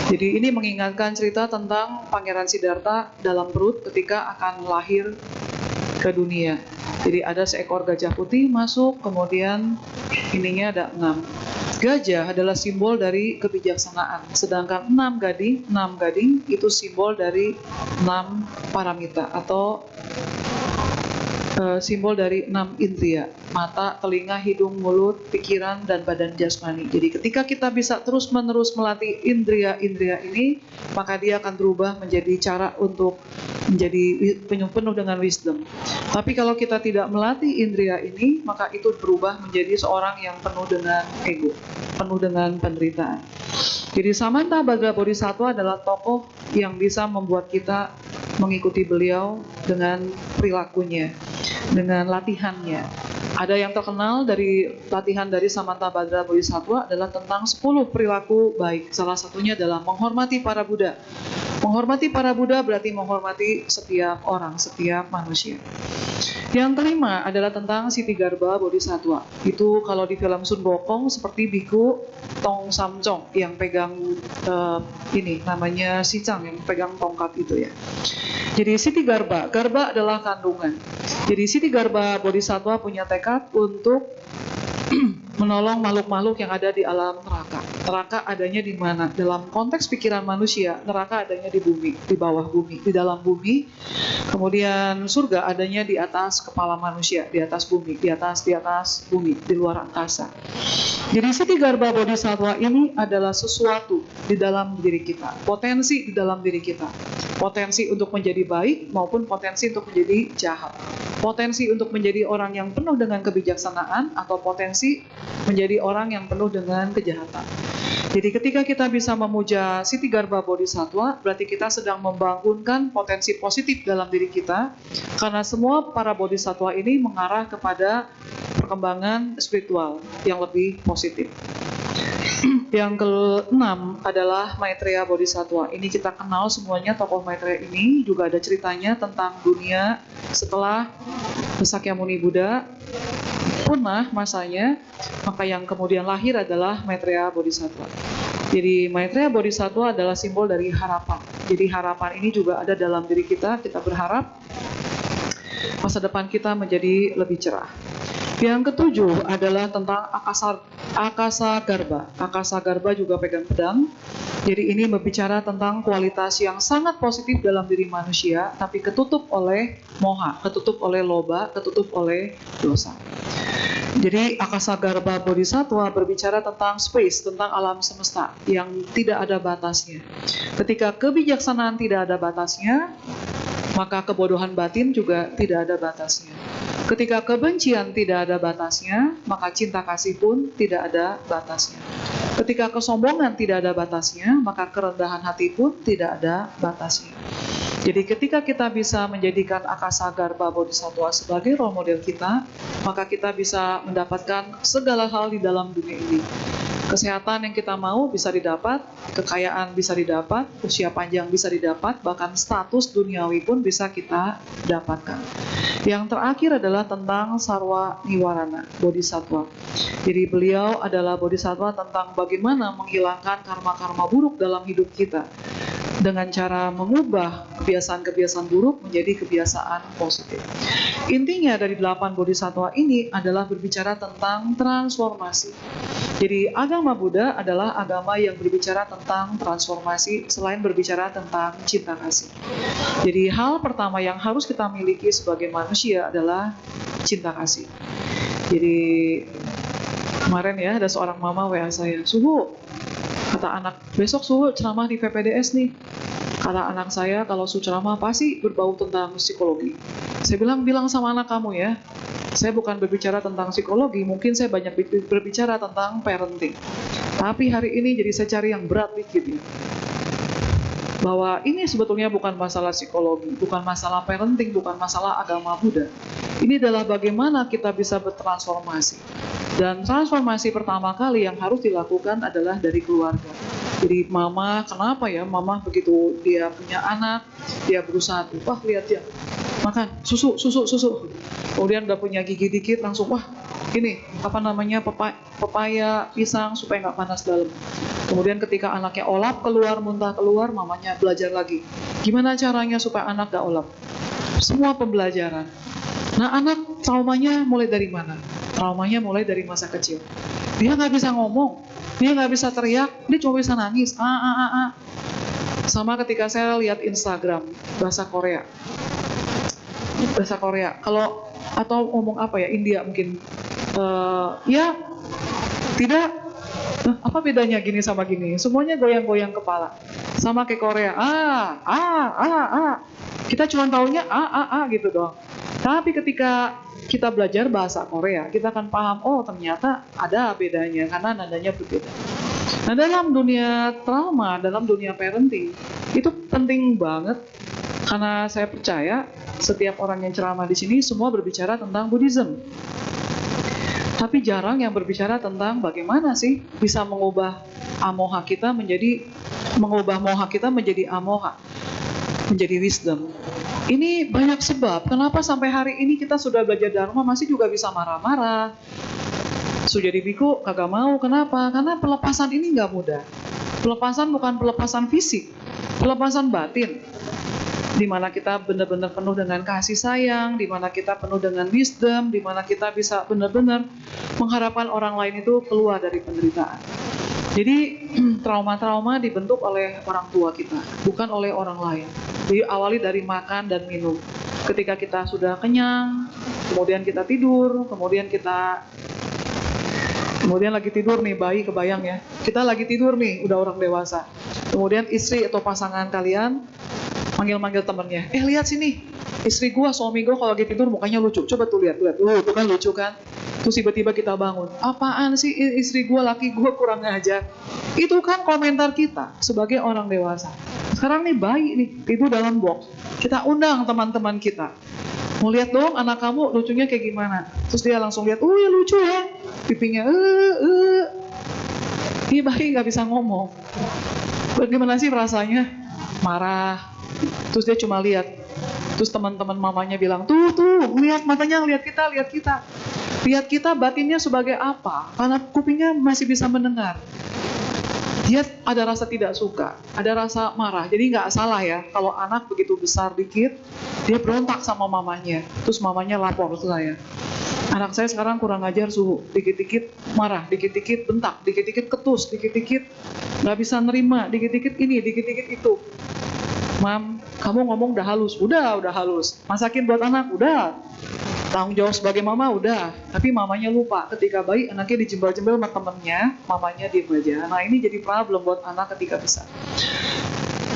Jadi ini mengingatkan cerita tentang Pangeran Siddhartha dalam perut ketika akan lahir ke dunia. Jadi ada seekor gajah putih masuk, kemudian ininya ada 6. Gajah adalah simbol dari kebijaksanaan, sedangkan 6 gading itu simbol dari 6 paramita atau simbol dari 6 indria: mata, telinga, hidung, mulut, pikiran, dan badan jasmani. Jadi ketika kita bisa terus-menerus melatih indria-indria ini, maka dia akan berubah menjadi cara untuk menjadi penuh dengan wisdom. Tapi kalau kita tidak melatih indria ini, maka itu berubah menjadi seorang yang penuh dengan ego, penuh dengan penderitaan. Jadi Samanta Bhagra Bodhisattva adalah tokoh yang bisa membuat kita mengikuti beliau dengan perilakunya, dengan latihannya. Ada yang terkenal dari latihan dari Samanta Bhagra Bodhisattva adalah tentang 10 perilaku baik. Salah satunya adalah menghormati para Buddha. Menghormati para Buddha berarti menghormati setiap orang, setiap manusia. Yang kelima adalah tentang Sitigarbha Bodhisattva. Itu kalau di film Sun Gokong seperti Biku Tong Samcong yang pegang ini namanya Sicang yang pegang tongkat itu ya. Jadi Sitigarbha, Garbha adalah kandungan. Jadi Sitigarbha Bodhisattva punya tekad untuk menolong makhluk-makhluk yang ada di alam neraka. Neraka adanya di mana? Dalam konteks pikiran manusia, neraka adanya di bumi, di bawah bumi, di dalam bumi. Kemudian surga adanya di atas kepala manusia, di atas bumi, di atas bumi, di luar angkasa. Jadi Sitigarbha Bodhisattva ini adalah sesuatu di dalam diri kita, potensi di dalam diri kita. Potensi untuk menjadi baik maupun potensi untuk menjadi jahat. Potensi untuk menjadi orang yang penuh dengan kebijaksanaan atau potensi menjadi orang yang penuh dengan kejahatan. Jadi ketika kita bisa memuja Sitigarbha Bodhisattva, berarti kita sedang membangunkan potensi positif dalam diri kita, karena semua para Bodhisattva ini mengarah kepada perkembangan spiritual yang lebih positif. Yang keenam adalah Maitreya Bodhisattva. Ini kita kenal semuanya tokoh Maitreya ini, juga ada ceritanya tentang dunia setelah Sakyamuni Buddha punah masanya, maka yang kemudian lahir adalah Maitreya Bodhisattva. Jadi Maitreya Bodhisattva adalah simbol dari harapan. Jadi harapan ini juga ada dalam diri kita berharap masa depan kita menjadi lebih cerah. Yang ketujuh adalah tentang Akasa Garbha. Akasa Garbha juga pegang pedang. Jadi ini berbicara tentang kualitas yang sangat positif dalam diri manusia, tapi ketutup oleh moha, ketutup oleh loba, ketutup oleh dosa. Jadi Akasa Garbha Bodhisattva berbicara tentang space, tentang alam semesta yang tidak ada batasnya. Ketika kebijaksanaan tidak ada batasnya, maka kebodohan batin juga tidak ada batasnya. Ketika kebencian tidak ada batasnya, maka cinta kasih pun tidak ada batasnya. Ketika kesombongan tidak ada batasnya, maka kerendahan hati pun tidak ada batasnya. Jadi ketika kita bisa menjadikan Akasa Garbha Bodhisattva sebagai role model kita, maka kita bisa mendapatkan segala hal di dalam dunia ini. Kesehatan yang kita mau bisa didapat, kekayaan bisa didapat, usia panjang bisa didapat, bahkan status duniawi pun bisa kita dapatkan. Yang terakhir adalah tentang Sarwa Niwarana Bodhisattva. Jadi beliau adalah Bodhisattva tentang bagaimana menghilangkan karma-karma buruk dalam hidup kita dengan cara mengubah kebiasaan-kebiasaan buruk menjadi kebiasaan positif. Intinya dari 8 Bodhisattva ini adalah berbicara tentang transformasi. Jadi agama Buddha adalah agama yang berbicara tentang transformasi selain berbicara tentang cinta kasih. Jadi hal pertama yang harus kita miliki sebagai manusia adalah cinta kasih. Jadi kemarin ya ada seorang mama WA saya, "Suhu, kata anak, besok Suhu ceramah di VPDS nih. Kata anak saya kalau Suhu ceramah pasti berbau tentang psikologi." Saya bilang sama anak kamu ya, saya bukan berbicara tentang psikologi, mungkin saya banyak berbicara tentang parenting. Tapi hari ini jadi saya cari yang berat dikit ya. Bahwa ini sebetulnya bukan masalah psikologi, bukan masalah parenting, bukan masalah agama Buddha. Ini adalah bagaimana kita bisa bertransformasi. Dan transformasi pertama kali yang harus dilakukan adalah dari keluarga. Jadi mama, kenapa ya mama begitu dia punya anak, dia berusaha, wah lihat ya, makan susu. Kemudian udah punya gigi dikit langsung, wah ini apa namanya pepaya pisang supaya nggak panas dalam. Kemudian ketika anaknya olap keluar, muntah keluar, mamanya belajar lagi. Gimana caranya supaya anak nggak olap? Semua pembelajaran. Nah anak traumanya mulai dari mana? Traumanya mulai dari masa kecil. Dia nggak bisa ngomong, dia nggak bisa teriak, dia cuma bisa nangis. Sama ketika saya lihat Instagram bahasa Korea. Kalau atau ngomong apa ya, India mungkin. Ya tidak. Apa bedanya gini sama gini? Semuanya goyang-goyang kepala. Sama kayak Korea. Kita cuma taunya gitu doang. Tapi ketika kita belajar bahasa Korea, kita akan paham, oh ternyata ada bedanya karena nadanya berbeda. Nah, dalam dunia trauma, dalam dunia parenting, itu penting banget karena saya percaya setiap orang yang ceramah di sini semua berbicara tentang Buddhism. Tapi jarang yang berbicara tentang bagaimana sih bisa mengubah moha kita menjadi amoha, menjadi wisdom. Ini banyak sebab. Kenapa sampai hari ini kita sudah belajar Dharma masih juga bisa marah-marah. Sudah jadi biku kagak mau. Kenapa? Karena pelepasan ini nggak mudah. Pelepasan bukan pelepasan fisik, pelepasan batin. Di mana kita benar-benar penuh dengan kasih sayang, di mana kita penuh dengan wisdom, di mana kita bisa benar-benar mengharapkan orang lain itu keluar dari penderitaan. Jadi trauma-trauma dibentuk oleh orang tua kita, bukan oleh orang lain. Diawali dari makan dan minum. Ketika kita sudah kenyang, kemudian kita tidur, kemudian lagi tidur nih, bayi kebayang ya. Kita lagi tidur nih, udah orang dewasa. Kemudian istri atau pasangan kalian manggil-manggil temennya, lihat sini, istri gua, suami gua kalau lagi tidur mukanya lucu, coba tuh lihat, itu kan lucu kan? Terus tiba-tiba kita bangun, apaan sih istri gua, laki gua kurang ajar? Itu kan komentar kita sebagai orang dewasa. Sekarang nih bayi nih, tidur dalam box, kita undang teman-teman kita, mau lihat dong anak kamu lucunya kayak gimana? Terus dia langsung lihat, ya lucu ya, pipinya, Ini bayi nggak bisa ngomong. Bagaimana sih rasanya? Marah. Terus dia cuma lihat. Terus teman-teman mamanya bilang, tuh, lihat matanya, lihat kita. Lihat kita batinnya sebagai apa? Karena kupingnya masih bisa mendengar. Dia ada rasa tidak suka, ada rasa marah. Jadi nggak salah ya, kalau anak begitu besar dikit, dia berontak sama mamanya. Terus mamanya lapor ke saya. Anak saya sekarang kurang ajar suhu, dikit-dikit marah, dikit-dikit bentak, dikit-dikit ketus, dikit-dikit nggak bisa nerima, dikit-dikit ini, dikit-dikit itu. Mam, kamu ngomong udah halus. Udah halus. Masakin buat anak, udah. Tanggung jawab sebagai mama, udah. Tapi mamanya lupa. Ketika bayi, anaknya dijembel-jembel sama temennya, mamanya diem aja. Nah, ini jadi problem buat anak ketika besar.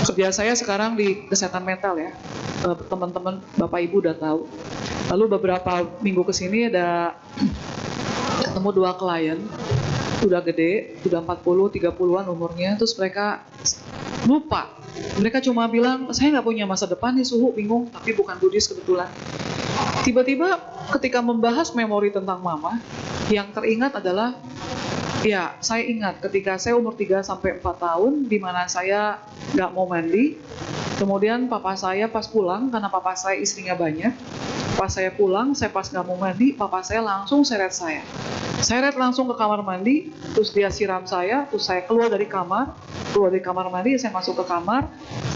Kerja saya sekarang di kesehatan mental ya. Teman-teman, Bapak Ibu udah tahu. Lalu beberapa minggu kesini ada ketemu 2 klien. Udah gede, udah 40, 30-an umurnya. Terus mereka lupa. Mereka cuma bilang, saya nggak punya masa depan nih suhu, bingung, tapi bukan Buddhis kebetulan. Tiba-tiba ketika membahas memori tentang mama, yang teringat adalah, ya saya ingat ketika saya umur 3-4 tahun, di mana saya nggak mau mandi, kemudian papa saya pas pulang, karena papa saya istrinya banyak, pas saya pulang, saya pas nggak mau mandi, papa saya langsung seret saya. Seret langsung ke kamar mandi, terus dia siram saya, terus saya keluar dari kamar mandi, saya masuk ke kamar,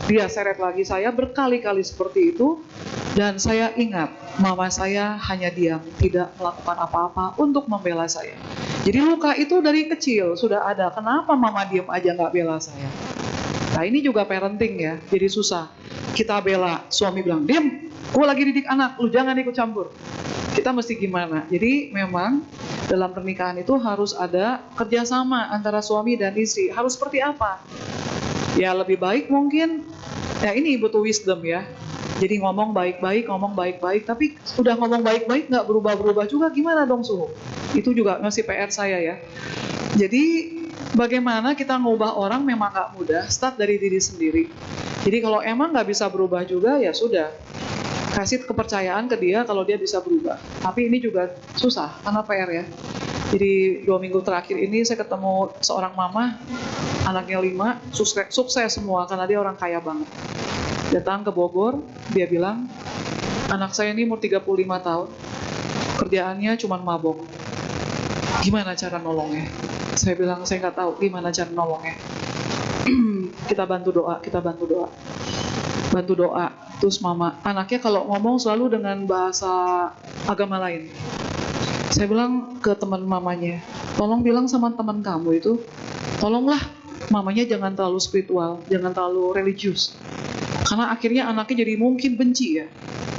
dia seret lagi saya berkali-kali seperti itu, dan saya ingat, mama saya hanya diam, tidak melakukan apa-apa untuk membela saya. Jadi luka itu dari kecil sudah ada, kenapa mama diam aja nggak bela saya? Nah ini juga parenting ya, jadi susah. Kita bela, suami bilang, diam, gue lagi didik anak, lu jangan ikut campur. Kita mesti gimana? Jadi memang dalam pernikahan itu harus ada kerjasama antara suami dan istri. Harus seperti apa? Ya lebih baik mungkin, ya ini butuh wisdom ya. Jadi ngomong baik-baik, tapi udah ngomong baik-baik nggak berubah-berubah juga, gimana dong suhu? Itu juga masih PR saya ya. Jadi bagaimana kita ngubah orang memang nggak mudah, start dari diri sendiri. Jadi kalau emang nggak bisa berubah juga, ya sudah. Kasih kepercayaan ke dia kalau dia bisa berubah. Tapi ini juga susah, karena PR ya. Jadi 2 minggu terakhir ini saya ketemu seorang mama, anaknya 5, sukses semua karena dia orang kaya banget. Datang ke Bogor, dia bilang, anak saya ini umur 35 tahun, kerjaannya cuma mabok. Gimana cara nolongnya? Saya bilang, saya nggak tahu gimana cara nolongnya. Kita bantu doa. Terus mama, anaknya kalau ngomong selalu dengan bahasa agama lain. Saya bilang ke teman mamanya, tolong bilang sama teman kamu itu, tolonglah mamanya jangan terlalu spiritual, jangan terlalu religius. Karena akhirnya anaknya jadi mungkin benci ya.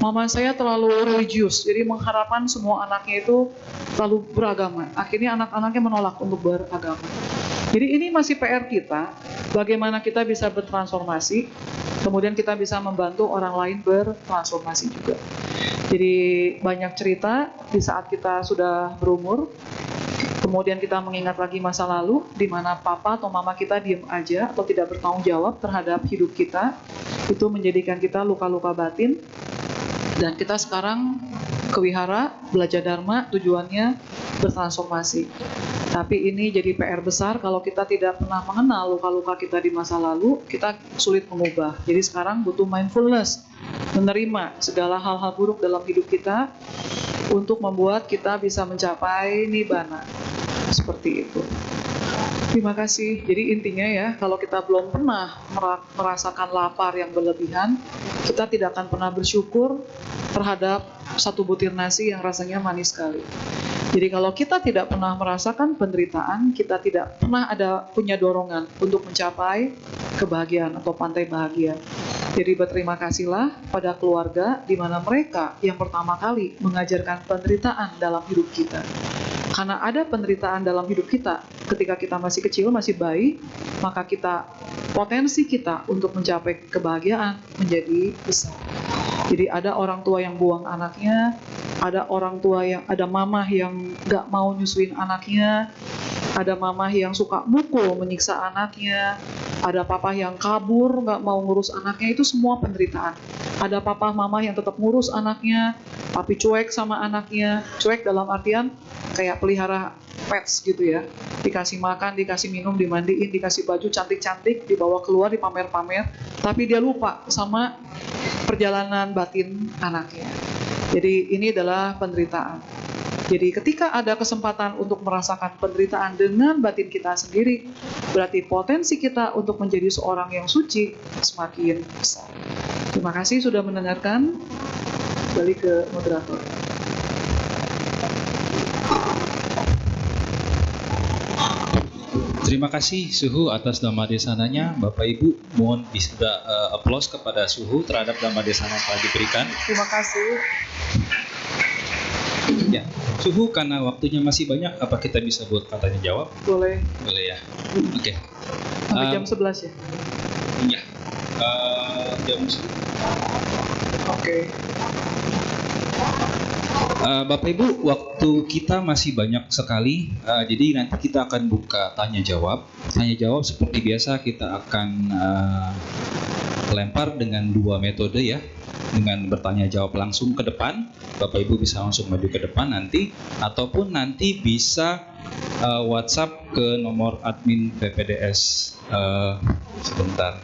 Mama saya terlalu religius, jadi mengharapkan semua anaknya itu terlalu beragama. Akhirnya anak-anaknya menolak untuk beragama. Jadi ini masih PR kita, bagaimana kita bisa bertransformasi, kemudian kita bisa membantu orang lain bertransformasi juga. Jadi banyak cerita di saat kita sudah berumur, kemudian kita mengingat lagi masa lalu, di mana papa atau mama kita diem aja atau tidak bertanggung jawab terhadap hidup kita, itu menjadikan kita luka-luka batin. Dan kita sekarang ke wihara, belajar dharma, tujuannya bertransformasi. Tapi ini jadi PR besar kalau kita tidak pernah mengenal luka-luka kita di masa lalu, kita sulit mengubah. Jadi sekarang butuh mindfulness, menerima segala hal-hal buruk dalam hidup kita untuk membuat kita bisa mencapai nibbana. Seperti itu. Terima kasih. Jadi intinya ya, kalau kita belum pernah merasakan lapar yang berlebihan, kita tidak akan pernah bersyukur terhadap satu butir nasi yang rasanya manis sekali. Jadi kalau kita tidak pernah merasakan penderitaan, kita tidak pernah punya dorongan untuk mencapai kebahagiaan atau pantai bahagia. Jadi berterima kasihlah pada keluarga di mana mereka yang pertama kali mengajarkan penderitaan dalam hidup kita. Karena ada penderitaan dalam hidup kita ketika kita masih kecil, masih bayi, maka potensi kita untuk mencapai kebahagiaan menjadi besar. Jadi ada orang tua yang buang anaknya, ada mamah yang nggak mau nyusuin anaknya, ada mamah yang suka mukul, menyiksa anaknya, ada papa yang kabur, nggak mau ngurus anaknya, itu semua penderitaan. Ada papa mama yang tetap ngurus anaknya, tapi cuek sama anaknya, cuek dalam artian kayak pelihara pets gitu ya, dikasih makan, dikasih minum, dimandiin, dikasih baju cantik-cantik, dibawa keluar, dipamer-pamer, tapi dia lupa sama perjalanan batin anaknya. Jadi ini adalah penderitaan. Jadi ketika ada kesempatan untuk merasakan penderitaan dengan batin kita sendiri, berarti potensi kita untuk menjadi seorang yang suci semakin besar. Terima kasih sudah mendengarkan. Balik ke moderator. Terima kasih Suhu atas Dhamma Desananya. Bapak Ibu mohon bisa applause kepada Suhu terhadap Dhamma Desana yang telah diberikan. Terima kasih. Ya, Suhu karena waktunya masih banyak, apa kita bisa buat katanya jawab? Boleh. Boleh ya. Oke. Sampai jam 11 ya? Iya. Jam 11. Oke. Bapak Ibu, waktu kita masih banyak sekali, jadi nanti kita akan buka tanya jawab. Tanya jawab seperti biasa kita akan lempar dengan dua metode ya, dengan bertanya jawab langsung ke depan. Bapak Ibu bisa langsung maju ke depan nanti, ataupun nanti bisa WhatsApp ke nomor admin PPDS. Sebentar.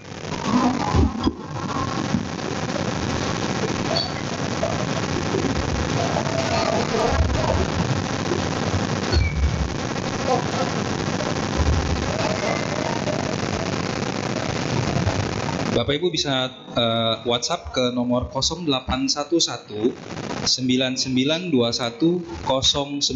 Bapak Ibu bisa WhatsApp ke nomor 0811 9921 098.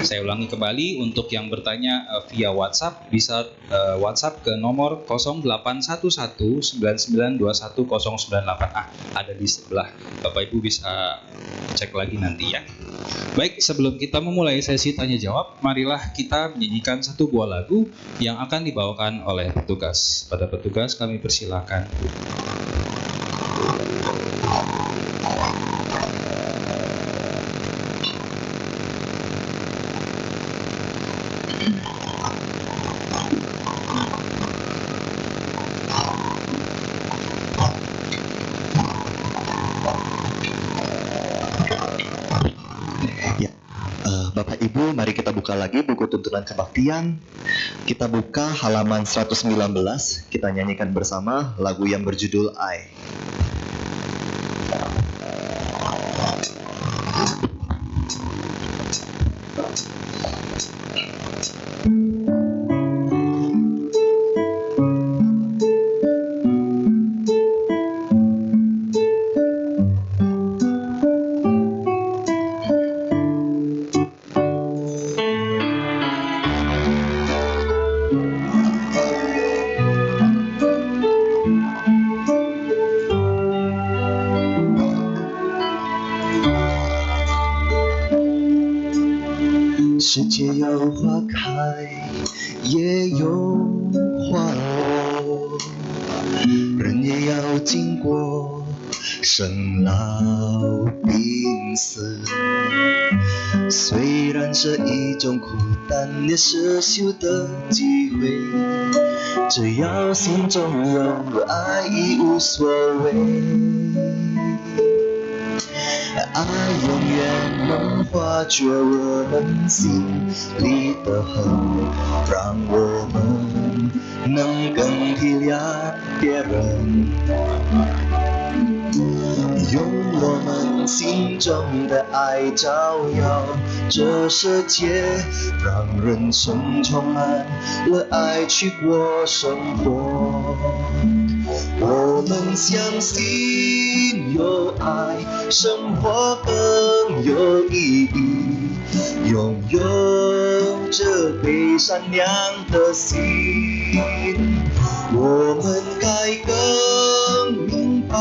Saya ulangi kembali, untuk yang bertanya via WhatsApp bisa WhatsApp ke nomor 0811 9921 098. Ada di sebelah. Bapak Ibu bisa cek lagi nanti ya. Baik, sebelum kita memulai sesi tanya jawab, marilah kita menyanyikan satu buah lagu yang akan dibawakan oleh petugas. Pada petugas kami persilakan. Bapak Ibu, mari kita buka lagi buku tuntunan kebaktian. Kita buka halaman 119. Kita nyanyikan bersama lagu yang berjudul I. 世界有花开，也有花落，人也要经过生老病死。虽然是一种苦，但也是修的机会。只要心中有爱，已无所谓。爱永远能化解我们心里的恨，让我们能更体谅别人。用我们心中的爱照耀这世界，让人生充满了爱去过生活。我们相信有爱，生活更有意义。拥有这颗善良的心，我们该更明白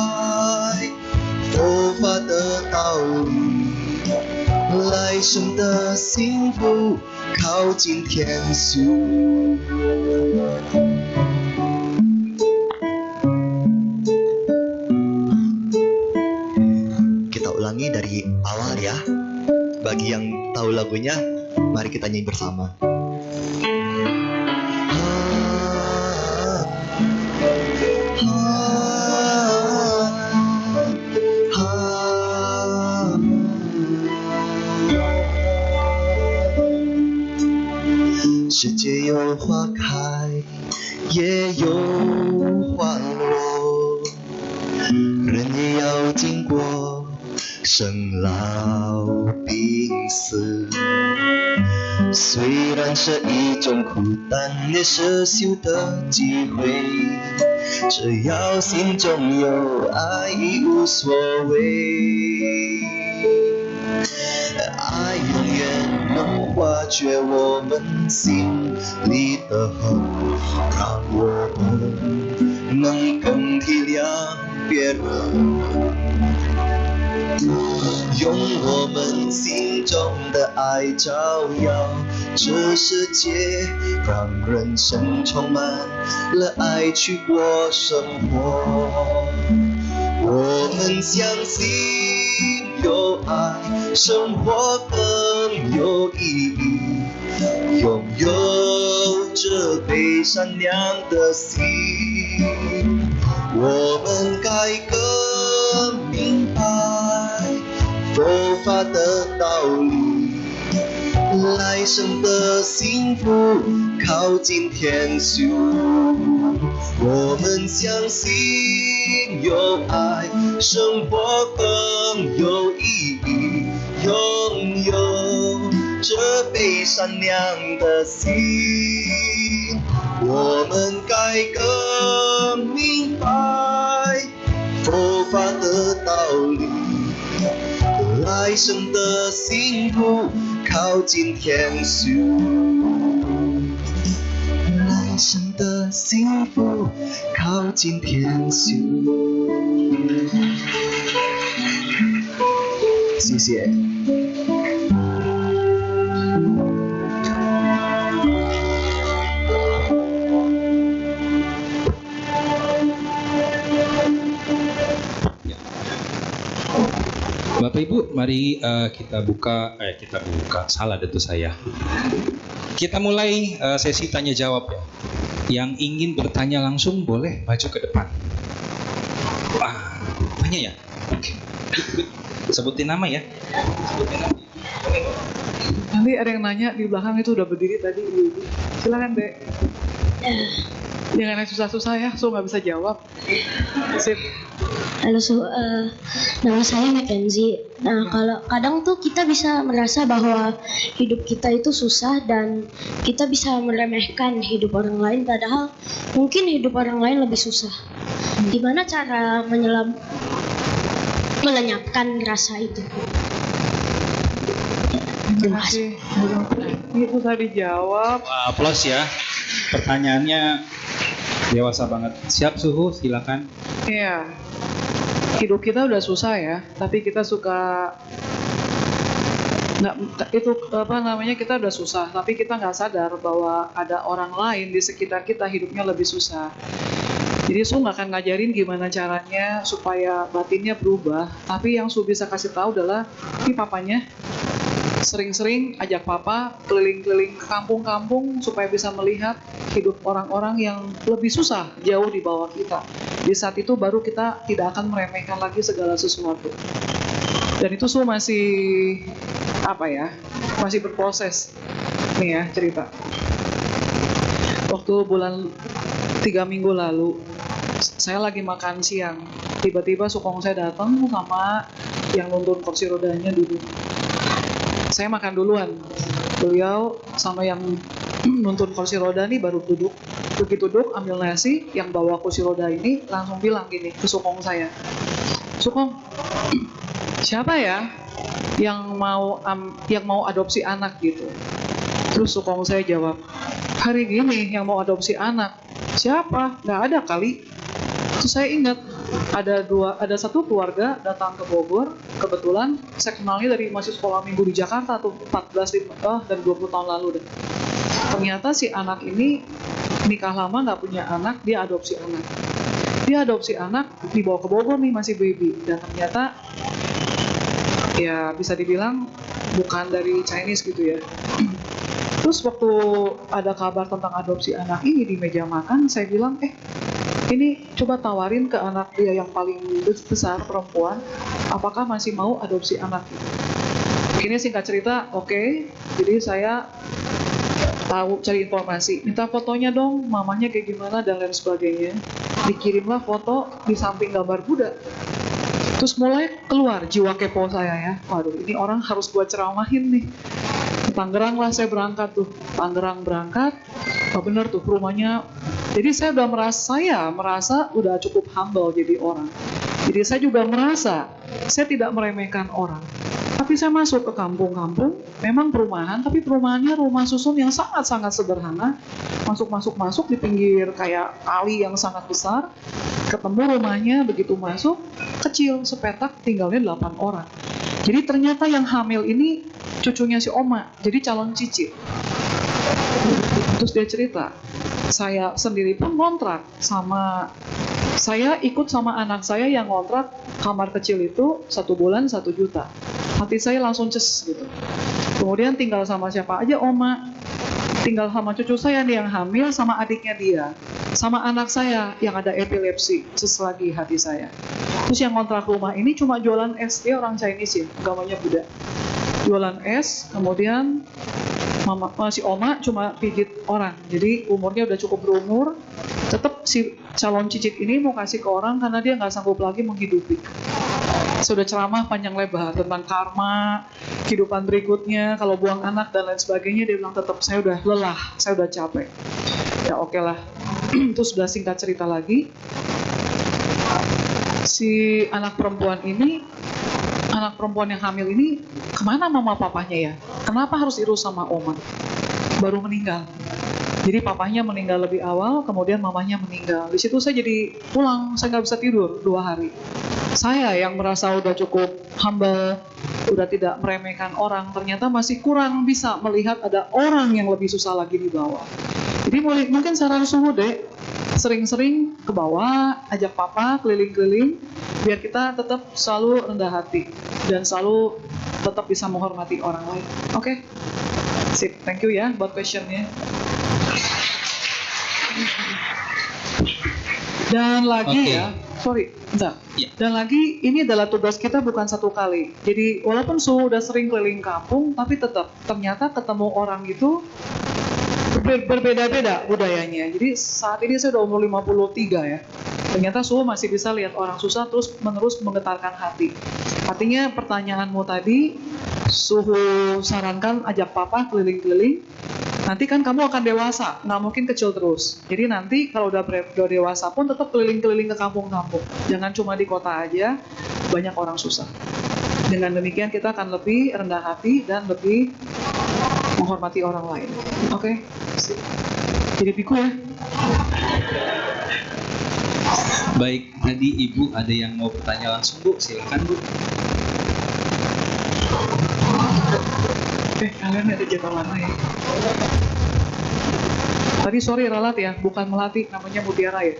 佛法的道理，来生的幸福靠近天书。Kita ulangi dari awal ya. Bagi yang tahu lagunya, mari kita nyanyi bersama. "世界有花开，也有花落，人也要经过生老病死。虽然是一种苦，但也是修的机会。只要心中有爱，已无所谓。爱永远能化解我们心里的恨，让我们能更体谅别人。用我们心中的爱照耀这世界，让人生充满了爱去过生活。我们相信有爱，生活更有意义。拥有这颗善良的心，我们该更明白佛法的道理，来生的幸福靠近天书。我们相信有爱，生活更有意义。拥有这颗善良的心，我们该更明白佛法的道理，来生的幸福靠近天书。来生的幸福靠近天书。谢谢。Bapak Ibu, mari kita buka, salah itu saya. Kita mulai sesi tanya jawab ya. Yang ingin bertanya langsung boleh maju ke depan. Wah, banyak ya? Oke. Sebutin nama ya. Nanti ada yang nanya di belakang itu udah berdiri tadi. Silakan Dek. Jangan yang susah-susah ya, so nggak bisa jawab. Sip. Halo, nama saya Mackenzie. Nah, kalau kadang tuh kita bisa merasa bahwa hidup kita itu susah dan kita bisa meremehkan hidup orang lain, padahal mungkin hidup orang lain lebih susah. Gimana cara melenyapkan rasa itu? Terima kasih. Ini susah dijawab. Wah, aplaus ya. Pertanyaannya dewasa banget. Siap Suhu, silakan. Iya. Hidup kita udah susah ya, tapi kita suka itu kita udah susah, tapi kita nggak sadar bahwa ada orang lain di sekitar kita hidupnya lebih susah. Jadi Su nggak akan ngajarin gimana caranya supaya batinnya berubah, tapi yang Su bisa kasih tahu adalah ini papanya sering-sering ajak papa keliling-keliling ke kampung-kampung supaya bisa melihat hidup orang-orang yang lebih susah jauh di bawah kita. Di saat itu baru kita tidak akan meremehkan lagi segala sesuatu. Dan itu Su masih masih berproses. Nih ya cerita. Waktu bulan 3 minggu lalu, saya lagi makan siang. Tiba-tiba sukong saya datang sama yang nuntun kursi rodanya duduk. Saya makan duluan. Beliau sama yang nuntun kursi roda nih baru duduk. Begitu duduk ambil nasi, yang bawa kursi roda ini langsung bilang gini ke sukong saya. Sukong, siapa ya yang mau adopsi anak gitu? Terus sukong saya jawab, hari gini yang mau adopsi anak siapa? Nggak ada kali. Terus saya ingat ada satu keluarga datang ke Bogor, kebetulan saya kenalnya dari masih sekolah minggu di Jakarta tuh 14 dan 20 tahun lalu deh. Ternyata si anak ini nikah lama nggak punya anak, dia adopsi anak dibawa ke Bogor nih masih baby, dan ternyata ya bisa dibilang bukan dari Chinese gitu ya. Terus waktu ada kabar tentang adopsi anak ini di meja makan, saya bilang ini coba tawarin ke anak dia yang paling besar perempuan, apakah masih mau adopsi anak. Ini singkat cerita, oke. Jadi saya tahu cari informasi, minta fotonya dong, mamanya kayak gimana dan lain sebagainya. Dikirimlah foto di samping gambar Buddha. Terus mulai keluar jiwa kepo saya ya. Waduh, ini orang harus gua ceramahin nih. Ke Tangerang lah saya berangkat tuh. Tangerang berangkat, bener tuh rumahnya. Jadi saya udah merasa udah cukup humble jadi orang. Jadi saya juga merasa saya tidak meremehkan orang. Tapi saya masuk ke kampung-kampung, memang perumahan, tapi perumahannya rumah susun yang sangat-sangat sederhana. Masuk di pinggir kayak kali yang sangat besar. Ketemu rumahnya, begitu masuk, kecil, sepetak, tinggalnya 8 orang. Jadi ternyata yang hamil ini cucunya si Oma, jadi calon cicit. Terus dia cerita, saya sendiri pun ngontrak saya ikut sama anak saya yang ngontrak kamar kecil itu 1 bulan 1 juta. Hati saya langsung ces gitu. Kemudian tinggal sama siapa aja Oma? Tinggal sama cucu saya nih yang hamil, sama adiknya dia, sama anak saya yang ada epilepsi. Ces lagi hati saya. Terus yang ngontrak rumah ini cuma jualan es, dia orang Chinese ya, agamanya Buddha. Jualan es, kemudian si Oma cuma pijit orang. Jadi umurnya udah cukup berumur. Tetap si calon cicit ini mau kasih ke orang karena dia nggak sanggup lagi menghidupi. Sudah ceramah panjang lebar tentang karma, kehidupan berikutnya, kalau buang anak dan lain sebagainya. Dia bilang tetap saya udah lelah, saya udah capek. Ya oke lah. Terus sudah singkat cerita lagi, si anak perempuan yang hamil ini kemana mama papanya ya? Kenapa harus irus sama Oma? Baru meninggal. Jadi papanya meninggal lebih awal, kemudian mamanya meninggal. Di situ saya jadi pulang, saya nggak bisa tidur 2 hari. Saya yang merasa udah cukup humble, udah tidak meremehkan orang, ternyata masih kurang bisa melihat ada orang yang lebih susah lagi di bawah. Jadi mungkin saran Suhu deh, sering-sering ke bawah, ajak papa keliling-keliling, biar kita tetap selalu rendah hati dan selalu tetap bisa menghormati orang lain. Oke? Sip, thank you ya buat questionnya. Dan lagi Dan lagi ini adalah tugas kita bukan 1 kali. Jadi walaupun sudah sering keliling kampung, tapi tetap ternyata ketemu orang itu berbeda-beda budayanya. Jadi saat ini saya udah umur 53 ya. Ternyata Suhu masih bisa lihat orang susah terus menerus menggetarkan hati. Artinya pertanyaanmu tadi, Suhu sarankan ajak papa keliling-keliling. Nanti kan kamu akan dewasa, nggak mungkin kecil terus. Jadi nanti kalau udah dewasa pun tetap keliling-keliling ke kampung-kampung. Jangan cuma di kota aja, banyak orang susah. Dengan demikian kita akan lebih rendah hati dan lebih menghormati orang lain. Oke? Jadi biku ya. Baik, tadi Ibu ada yang mau bertanya langsung Bu, silakan Bu. Kalian ada jadwal mana ya? Tadi sorry ralat ya, bukan melati, namanya Mutiara ya.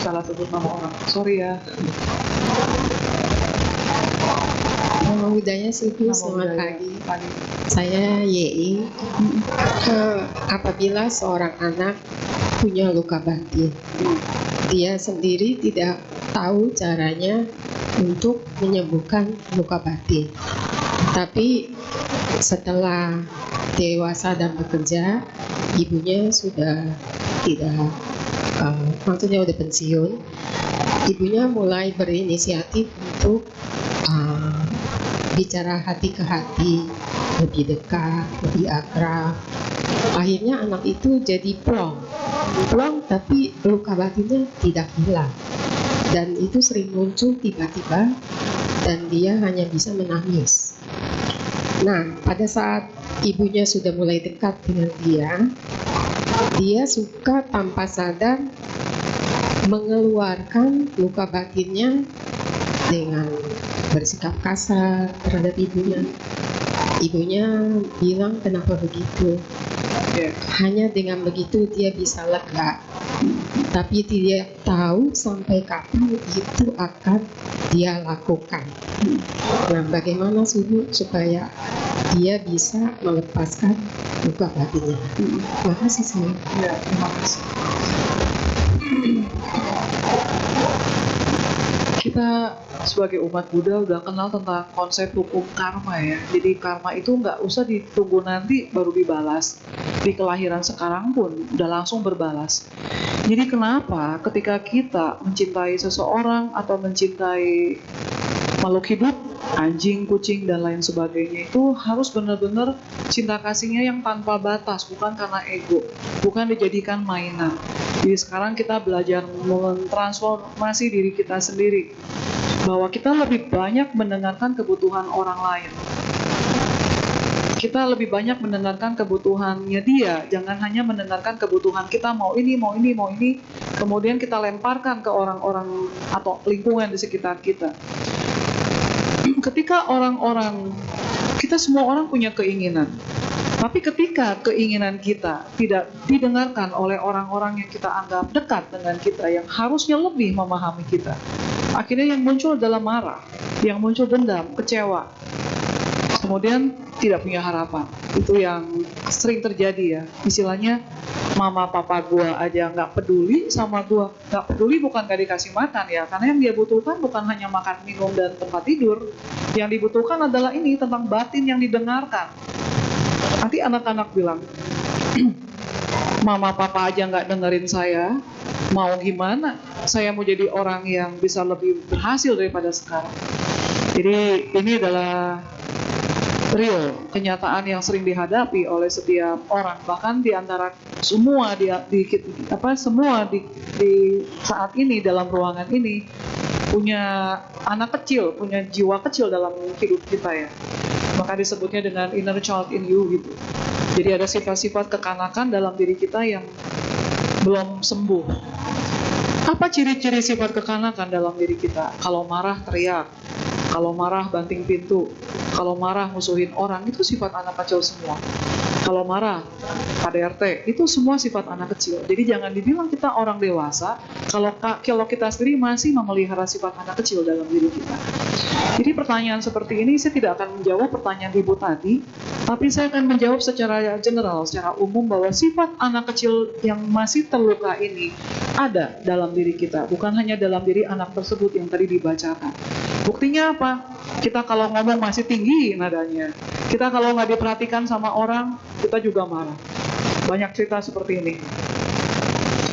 Salah sebut nama orang. Sorry ya. Nama budaya suku, Nama selamat budaya. pagi. Saya Yei. Apabila seorang anak punya luka batin, dia sendiri tidak tahu caranya untuk menyembuhkan luka batin. Tapi setelah dewasa dan bekerja, ibunya sudah tidak, maksudnya udah pensiun. Ibunya mulai berinisiatif untuk bicara hati ke hati, lebih dekat, lebih akrab. Akhirnya anak itu jadi plong, tapi luka batinnya tidak hilang. Dan itu sering muncul tiba-tiba dan dia hanya bisa menangis. Nah, pada saat ibunya sudah mulai dekat dengan dia suka tanpa sadar mengeluarkan luka batinnya dengan bersikap kasar terhadap ibunya. Ibunya bilang, kenapa begitu? Hanya dengan begitu dia bisa lega. Tapi tidak tahu sampai kapan itu akan dia lakukan. Nah, bagaimana supaya dia bisa melepaskan luka batinnya? Terima kasih sayang. Ya, terima kasih. Kita sebagai umat Buddha udah kenal tentang konsep hukum karma ya. Jadi karma itu nggak usah ditunggu nanti baru dibalas. Di kelahiran sekarang pun udah langsung berbalas. Jadi kenapa ketika kita mencintai seseorang atau mencintai makhluk hidup, anjing, kucing, dan lain sebagainya itu harus benar-benar cinta kasihnya yang tanpa batas, bukan karena ego, bukan dijadikan mainan. Jadi sekarang kita belajar mentransformasi diri kita sendiri, bahwa kita lebih banyak mendengarkan kebutuhan orang lain. Kita lebih banyak mendengarkan kebutuhannya dia, jangan hanya mendengarkan kebutuhan kita, mau ini, kemudian kita lemparkan ke orang-orang atau lingkungan di sekitar kita. Ketika kita semua orang punya keinginan, tapi ketika keinginan kita tidak didengarkan oleh orang-orang yang kita anggap dekat dengan kita, yang harusnya lebih memahami kita, akhirnya yang muncul adalah marah, yang muncul dendam, kecewa, kemudian tidak punya harapan. Itu yang sering terjadi ya. Istilahnya mama papa gua aja nggak peduli sama gua. Nggak peduli bukan gak dikasih makan ya, karena yang dia butuhkan bukan hanya makan, minum, dan tempat tidur. Yang dibutuhkan adalah ini, tentang batin yang didengarkan. Nanti anak-anak bilang, mama papa aja nggak dengerin saya, mau gimana? Saya mau jadi orang yang bisa lebih berhasil daripada sekarang. Jadi ini adalah real kenyataan yang sering dihadapi oleh setiap orang, bahkan di antara semua semua di saat ini dalam ruangan ini punya anak kecil, punya jiwa kecil dalam hidup kita ya. Maka disebutnya dengan inner child in you gitu. Jadi ada sifat-sifat kekanakan dalam diri kita yang belum sembuh. Apa ciri-ciri sifat kekanakan dalam diri kita? Kalau marah teriak, kalau marah banting pintu, kalau marah musuhin orang, itu sifat anak kecil semua. Kalau marah KDRT, itu semua sifat anak kecil. Jadi jangan dibilang kita orang dewasa kalau kita sendiri masih memelihara sifat anak kecil dalam diri kita. Jadi pertanyaan seperti ini saya tidak akan menjawab pertanyaan ibu tadi, tapi saya akan menjawab secara general, secara umum, bahwa sifat anak kecil yang masih terluka ini ada dalam diri kita, bukan hanya dalam diri anak tersebut yang tadi dibacakan. Buktinya apa? Kita kalau ngomong masih tinggi nadanya. Kita kalau nggak diperhatikan sama orang, kita juga marah. Banyak cerita seperti ini.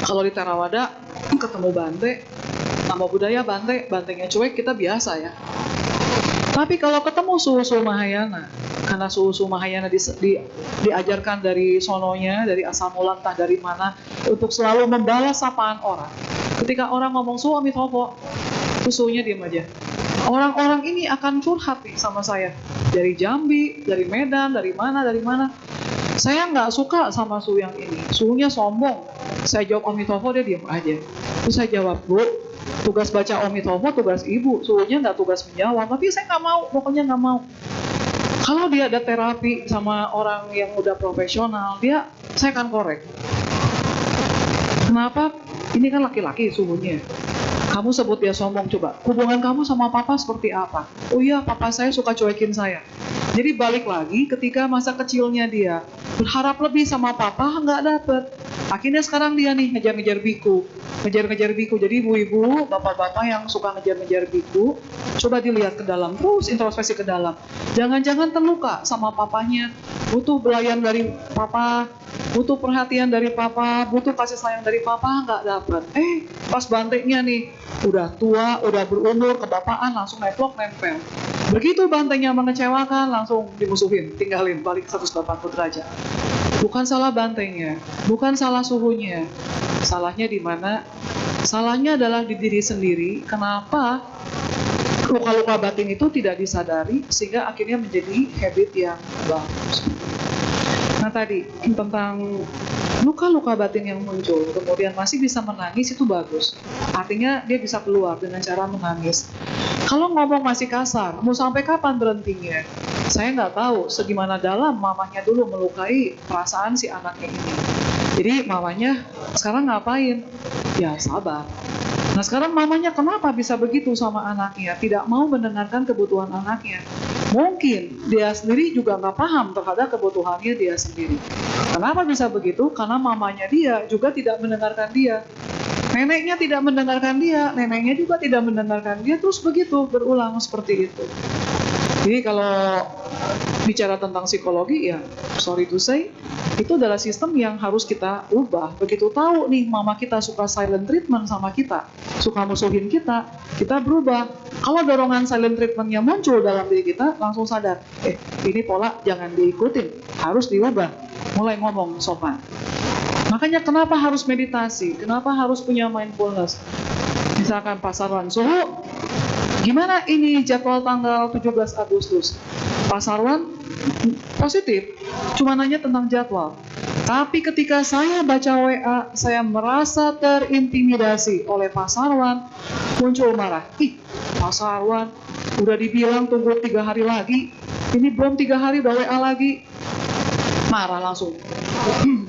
Kalau di Theravada ketemu bante, nama budaya bantengnya cuek, kita biasa ya. Tapi kalau ketemu suhu Mahayana, karena suhu Mahayana diajarkan dari sononya, dari asal mula entah dari mana, untuk selalu membalas sapaan orang. Ketika orang ngomong suhu Amitabha, suhunya diam aja. Orang-orang ini akan curhat nih sama saya, dari Jambi, dari Medan, dari mana. Saya nggak suka sama suhu yang ini, suhunya sombong. Saya jawab Amitabha, dia diam aja. Terus saya jawab, Bu, tugas baca Amitabha tugas ibu, suhunya nggak tugas menjawab. Tapi saya nggak mau, pokoknya nggak mau. Kalau dia ada terapi sama orang yang udah profesional, saya akan korek. Kenapa? Ini kan laki-laki suhunya. Kamu sebut dia sombong, coba. Hubungan kamu sama papa seperti apa? Oh iya, papa saya suka cuekin saya. Jadi balik lagi ketika masa kecilnya dia berharap lebih sama papa, nggak dapet. Akhirnya sekarang dia nih ngejar-ngejar biku. Ngejar-ngejar biku. Jadi ibu-ibu, bapak-bapak yang suka ngejar-ngejar biku, coba dilihat ke dalam, terus introspeksi ke dalam. Jangan-jangan terluka sama papanya, butuh belayan dari papa, butuh perhatian dari papa, butuh kasih sayang dari papa, nggak dapet. Pas bantainya nih, udah tua, udah berumur, kebapaan, langsung nempel. Begitu bantainya mengecewakan, langsung dimusuhin, tinggalin, balik 180 derajat. Bukan salah bantainya, bukan salah suhunya. Salahnya di mana? Salahnya adalah di diri sendiri. Kenapa luka-luka batin itu tidak disadari sehingga akhirnya menjadi habit yang bagus. Nah tadi tentang luka-luka batin yang muncul, kemudian masih bisa menangis, itu bagus. Artinya dia bisa keluar dengan cara menangis. Kalau ngomong masih kasar, mau sampai kapan berhentinya? Saya nggak tahu segimana dalam mamanya dulu melukai perasaan si anaknya ini. Jadi mamanya sekarang ngapain? Ya sabar. Nah sekarang mamanya kenapa bisa begitu sama anaknya? Tidak mau mendengarkan kebutuhan anaknya. Mungkin dia sendiri juga nggak paham terhadap kebutuhannya dia sendiri. Kenapa bisa begitu? Karena mamanya dia juga tidak mendengarkan dia. Neneknya tidak mendengarkan dia, neneknya juga tidak mendengarkan dia, terus begitu, berulang seperti itu. Jadi kalau bicara tentang psikologi, ya sorry to say, itu adalah sistem yang harus kita ubah. Begitu tahu nih mama kita suka silent treatment sama kita, suka musuhin kita berubah. Kalau dorongan silent treatmentnya muncul dalam diri kita, langsung sadar, ini pola jangan diikutin, harus diubah. Mulai ngomong sopan. Makanya kenapa harus meditasi? Kenapa harus punya mindfulness? Misalkan Pak Sarwan, Suhu, gimana ini jadwal tanggal 17 Agustus? Pak Sarwan positif, cuma nanya tentang jadwal. Tapi ketika saya baca WA, saya merasa terintimidasi oleh Pak Sarwan, muncul marah. Pak Sarwan, udah dibilang tunggu 3 hari lagi, ini belum 3 hari udah WA lagi. Marah langsung.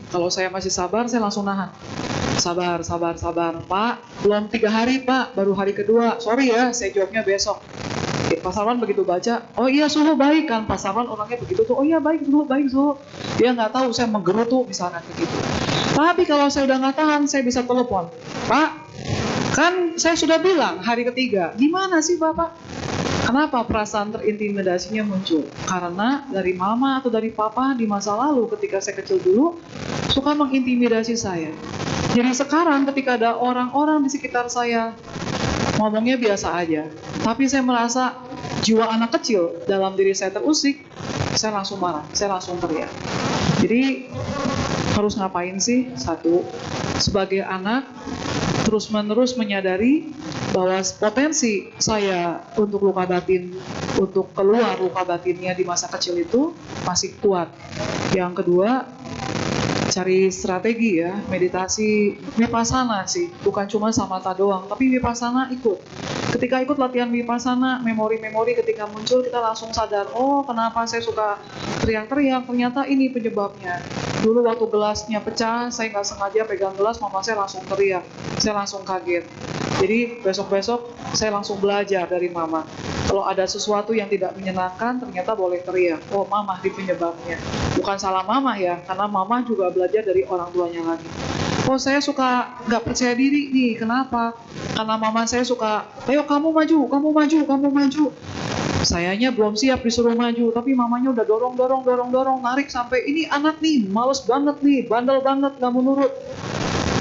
Kalau saya masih sabar, saya langsung nahan. Sabar. Pak, belum 3 hari, Pak. Baru hari kedua. Sorry ya, saya jawabnya besok. Pak Sarwan begitu baca, oh iya Suhu baik kan. Pak Sarwan orangnya begitu tuh, oh iya baik Suhu. Dia nggak tahu saya menggerutu misalnya begitu. Tapi kalau saya udah nggak tahan, saya bisa telepon. Pak, kan saya sudah bilang hari ketiga. Gimana sih Bapak? Kenapa perasaan terintimidasinya muncul? Karena dari mama atau dari papa di masa lalu ketika saya kecil dulu suka mengintimidasi saya. Jadi sekarang ketika ada orang-orang di sekitar saya ngomongnya biasa aja, tapi saya merasa jiwa anak kecil dalam diri saya terusik, saya langsung marah, saya langsung teriak. Jadi harus ngapain sih? Satu, sebagai anak terus-menerus menyadari bahwa potensi saya untuk luka batin, untuk keluar luka batinnya di masa kecil itu masih kuat. Yang kedua, cari strategi ya, meditasi, vipassana sih, bukan cuma samatha doang, tapi vipassana ikut. Ketika ikut latihan vipassana, memori-memori ketika muncul kita langsung sadar, oh kenapa saya suka teriak-teriak, ternyata ini penyebabnya. Dulu waktu gelasnya pecah, saya nggak sengaja pegang gelas, mama saya langsung teriak, saya langsung kaget. Jadi besok-besok saya langsung belajar dari mama. Kalau ada sesuatu yang tidak menyenangkan, ternyata boleh teriak. Oh, mama di penyebabnya. Bukan salah mama ya, karena mama juga belajar dari orang tuanya lagi. Oh, saya suka nggak percaya diri nih. Kenapa? Karena mama saya suka, ayo kamu maju. Sayanya belum siap disuruh maju, tapi mamanya udah dorong, narik sampai ini anak nih, males banget nih, bandel banget, nggak mau nurut.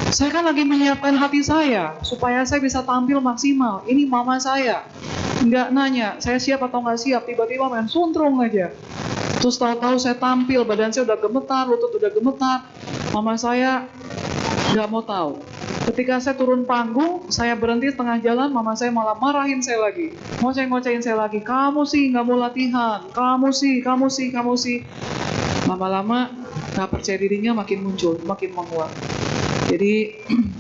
Saya kan lagi menyiapkan hati saya supaya saya bisa tampil maksimal. Ini mama saya nggak nanya saya siap atau nggak siap, tiba-tiba main suntrung aja. Terus tahu-tahu saya tampil, badan saya udah gemetar, lutut udah gemetar. Mama saya nggak mau tahu. Ketika saya turun panggung, saya berhenti tengah jalan, mama saya malah marahin saya lagi, ngoceh-ngocehin saya lagi. Kamu sih nggak mau latihan, kamu sih. Lama-lama nggak percaya dirinya makin muncul, makin menguat. Jadi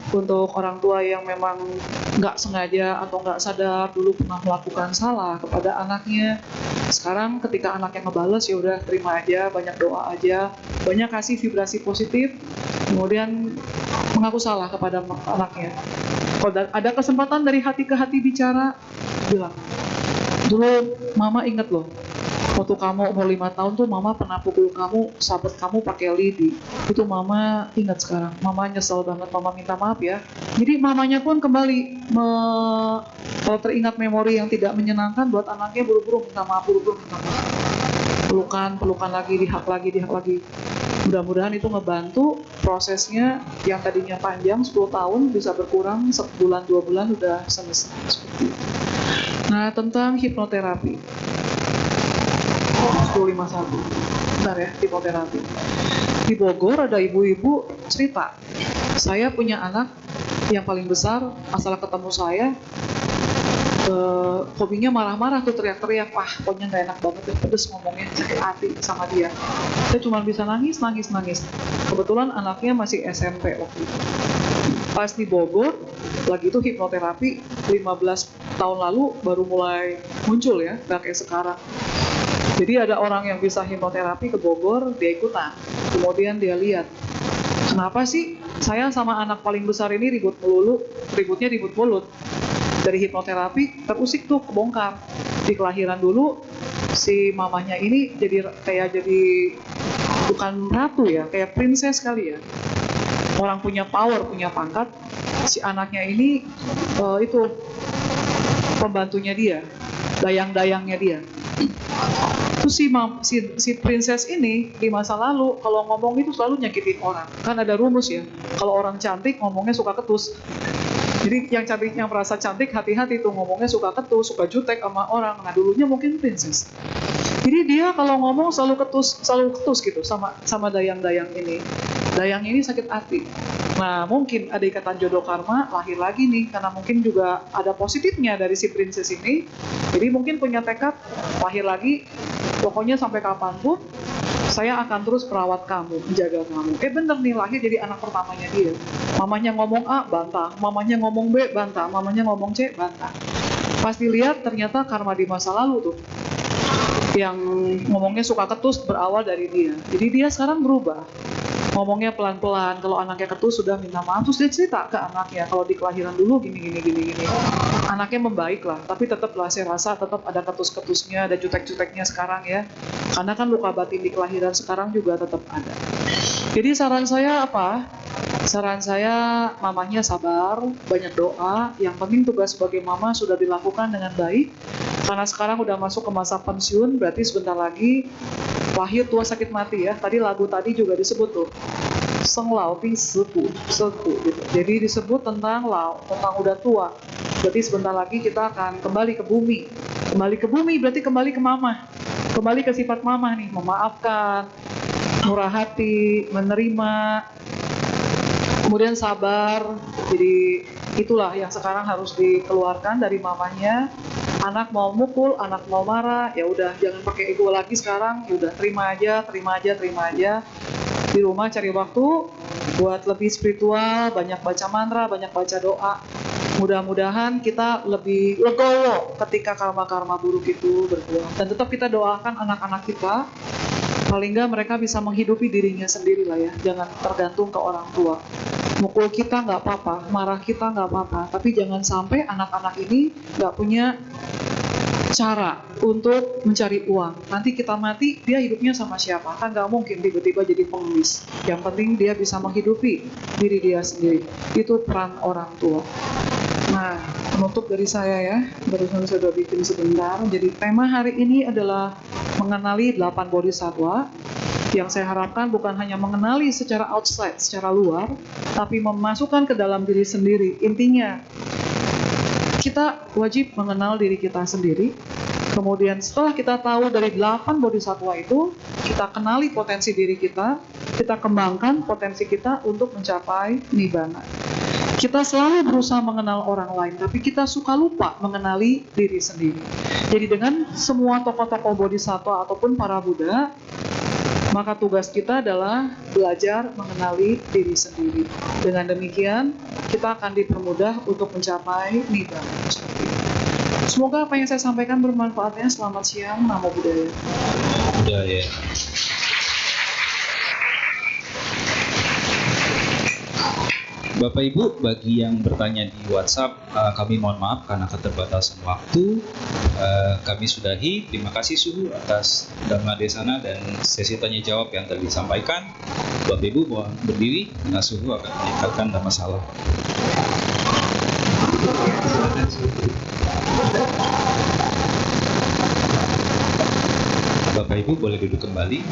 Untuk orang tua yang memang nggak sengaja atau nggak sadar dulu pernah melakukan salah kepada anaknya, sekarang ketika anaknya ngebales, ya udah terima aja, banyak doa aja, banyak kasih vibrasi positif, kemudian mengaku salah kepada anaknya. Kalau ada kesempatan dari hati ke hati bicara, bilang, dulu mama inget loh, waktu kamu umur 5 tahun tuh mama pernah pukul kamu, sabet kamu pakai lidi. Itu mama ingat sekarang. Mama nyesel banget, mama minta maaf ya. Jadi mamanya pun kembali kalau teringat memori yang tidak menyenangkan buat anaknya, buru-buru minta maaf, buru-buru minta maaf. Pelukan lagi, dihak lagi. Mudah-mudahan itu ngebantu prosesnya yang tadinya panjang 10 tahun bisa berkurang 1 bulan 2 bulan udah selesai seperti itu. Nah, tentang hipnoterapi. 1051. Bentar ya, hipnoterapi. Di Bogor ada ibu-ibu cerita, saya punya anak yang paling besar, asal ketemu saya, hobinya marah-marah tuh, teriak-teriak, wah pokoknya nggak enak banget, pedes ngomongnya, sakit hati sama dia. Saya cuma bisa nangis. Kebetulan anaknya masih SMP waktu itu. Pas di Bogor, lagi itu hipnoterapi 15 tahun lalu baru mulai muncul ya, nggak kayak sekarang. Jadi ada orang yang bisa hipnoterapi ke Bogor, dia ikutan. Kemudian dia lihat, kenapa sih saya sama anak paling besar ini ributnya ribut mulut. Dari hipnoterapi terusik tuh, kebongkar. Di kelahiran dulu, si mamanya ini jadi bukan ratu ya, kayak princess kali ya. Orang punya power, punya pangkat. Si anaknya ini itu pembantunya dia, dayang-dayangnya dia. Terus si princess ini di masa lalu kalau ngomong itu selalu nyakitin orang. Kan ada rumus ya, kalau orang cantik ngomongnya suka ketus. Jadi yang cantik, yang merasa cantik, hati-hati tuh ngomongnya suka ketus, suka jutek sama orang. Nah dulunya mungkin princess. Jadi dia kalau ngomong selalu ketus gitu sama dayang-dayang ini. Dayang ini sakit hati. Nah mungkin ada ikatan jodoh karma, lahir lagi nih, karena mungkin juga ada positifnya dari si princess ini. Jadi mungkin punya tekad lahir lagi, pokoknya sampai kapanpun saya akan terus merawat kamu, menjaga kamu. Bener nih, lahir jadi anak pertamanya dia. Mamanya ngomong A, bantah. Mamanya ngomong B, bantah. Mamanya ngomong C, bantah. Pas dilihat ternyata karma di masa lalu tuh, yang ngomongnya suka ketus berawal dari dia. Jadi dia sekarang berubah. Ngomongnya pelan-pelan, kalau anaknya ketus sudah minta maaf, terus dia cerita ke anaknya, kalau di kelahiran dulu gini. Anaknya membaik lah, tapi tetaplah saya rasa tetap ada ketus-ketusnya, ada jutek-juteknya sekarang ya. Karena kan luka batin di kelahiran sekarang juga tetap ada. Jadi saran saya apa? Saran saya, mamanya sabar, banyak doa. Yang penting tugas sebagai mama sudah dilakukan dengan baik. Karena sekarang udah masuk ke masa pensiun, berarti sebentar lagi lahir tua sakit mati ya. Tadi lagu tadi juga disebut tuh, Seng Lao Pi Sepu gitu. Jadi disebut tentang Lao, tentang udah tua. Berarti sebentar lagi kita akan kembali ke bumi. Kembali ke bumi berarti kembali ke mama. Kembali ke sifat mama nih, memaafkan, murah hati, menerima, kemudian sabar. Jadi itulah yang sekarang harus dikeluarkan dari mamanya. Anak mau mukul, anak mau marah, ya udah jangan pakai ego lagi sekarang. Ya udah terima aja. Di rumah cari waktu buat lebih spiritual, banyak baca mantra, banyak baca doa. Mudah-mudahan kita lebih legowo ketika karma-karma buruk itu berkurang. Dan tetap kita doakan anak-anak kita, paling nggak mereka bisa menghidupi dirinya sendiri lah ya. Jangan tergantung ke orang tua. Mukul kita nggak apa-apa, marah kita nggak apa-apa, tapi jangan sampai anak-anak ini nggak punya cara untuk mencari uang. Nanti kita mati, dia hidupnya sama siapa? Kan nggak mungkin tiba-tiba jadi pengemis. Yang penting dia bisa menghidupi diri dia sendiri. Itu peran orang tua. Nah, penutup dari saya ya, barusan saya udah bikin sebentar. Jadi tema hari ini adalah mengenali 8 bodhisattva. Yang saya harapkan bukan hanya mengenali secara outside, secara luar, tapi memasukkan ke dalam diri sendiri. Intinya, kita wajib mengenal diri kita sendiri. Kemudian setelah kita tahu dari 8 bodhisattva itu, kita kenali potensi diri kita kembangkan potensi kita untuk mencapai nibbana. Kita selalu berusaha mengenal orang lain, tapi kita suka lupa mengenali diri sendiri. Jadi dengan semua tokoh-tokoh bodhisattva ataupun para Buddha, Maka tugas kita adalah belajar mengenali diri sendiri. Dengan demikian, kita akan dipermudah untuk mencapai nibbana. Semoga apa yang saya sampaikan bermanfaatnya. Selamat siang, Namo Buddhaya. Udah ya. Bapak Ibu, bagi yang bertanya di WhatsApp, kami mohon maaf karena keterbatasan waktu. Kami sudahi. Terima kasih Suhu atas Dhamma Desana dan sesi tanya jawab yang tadi disampaikan. Bapak Ibu mohon berdiri karena Suhu akan meningkatkan Dhamma Salam. Bapak Ibu boleh duduk kembali.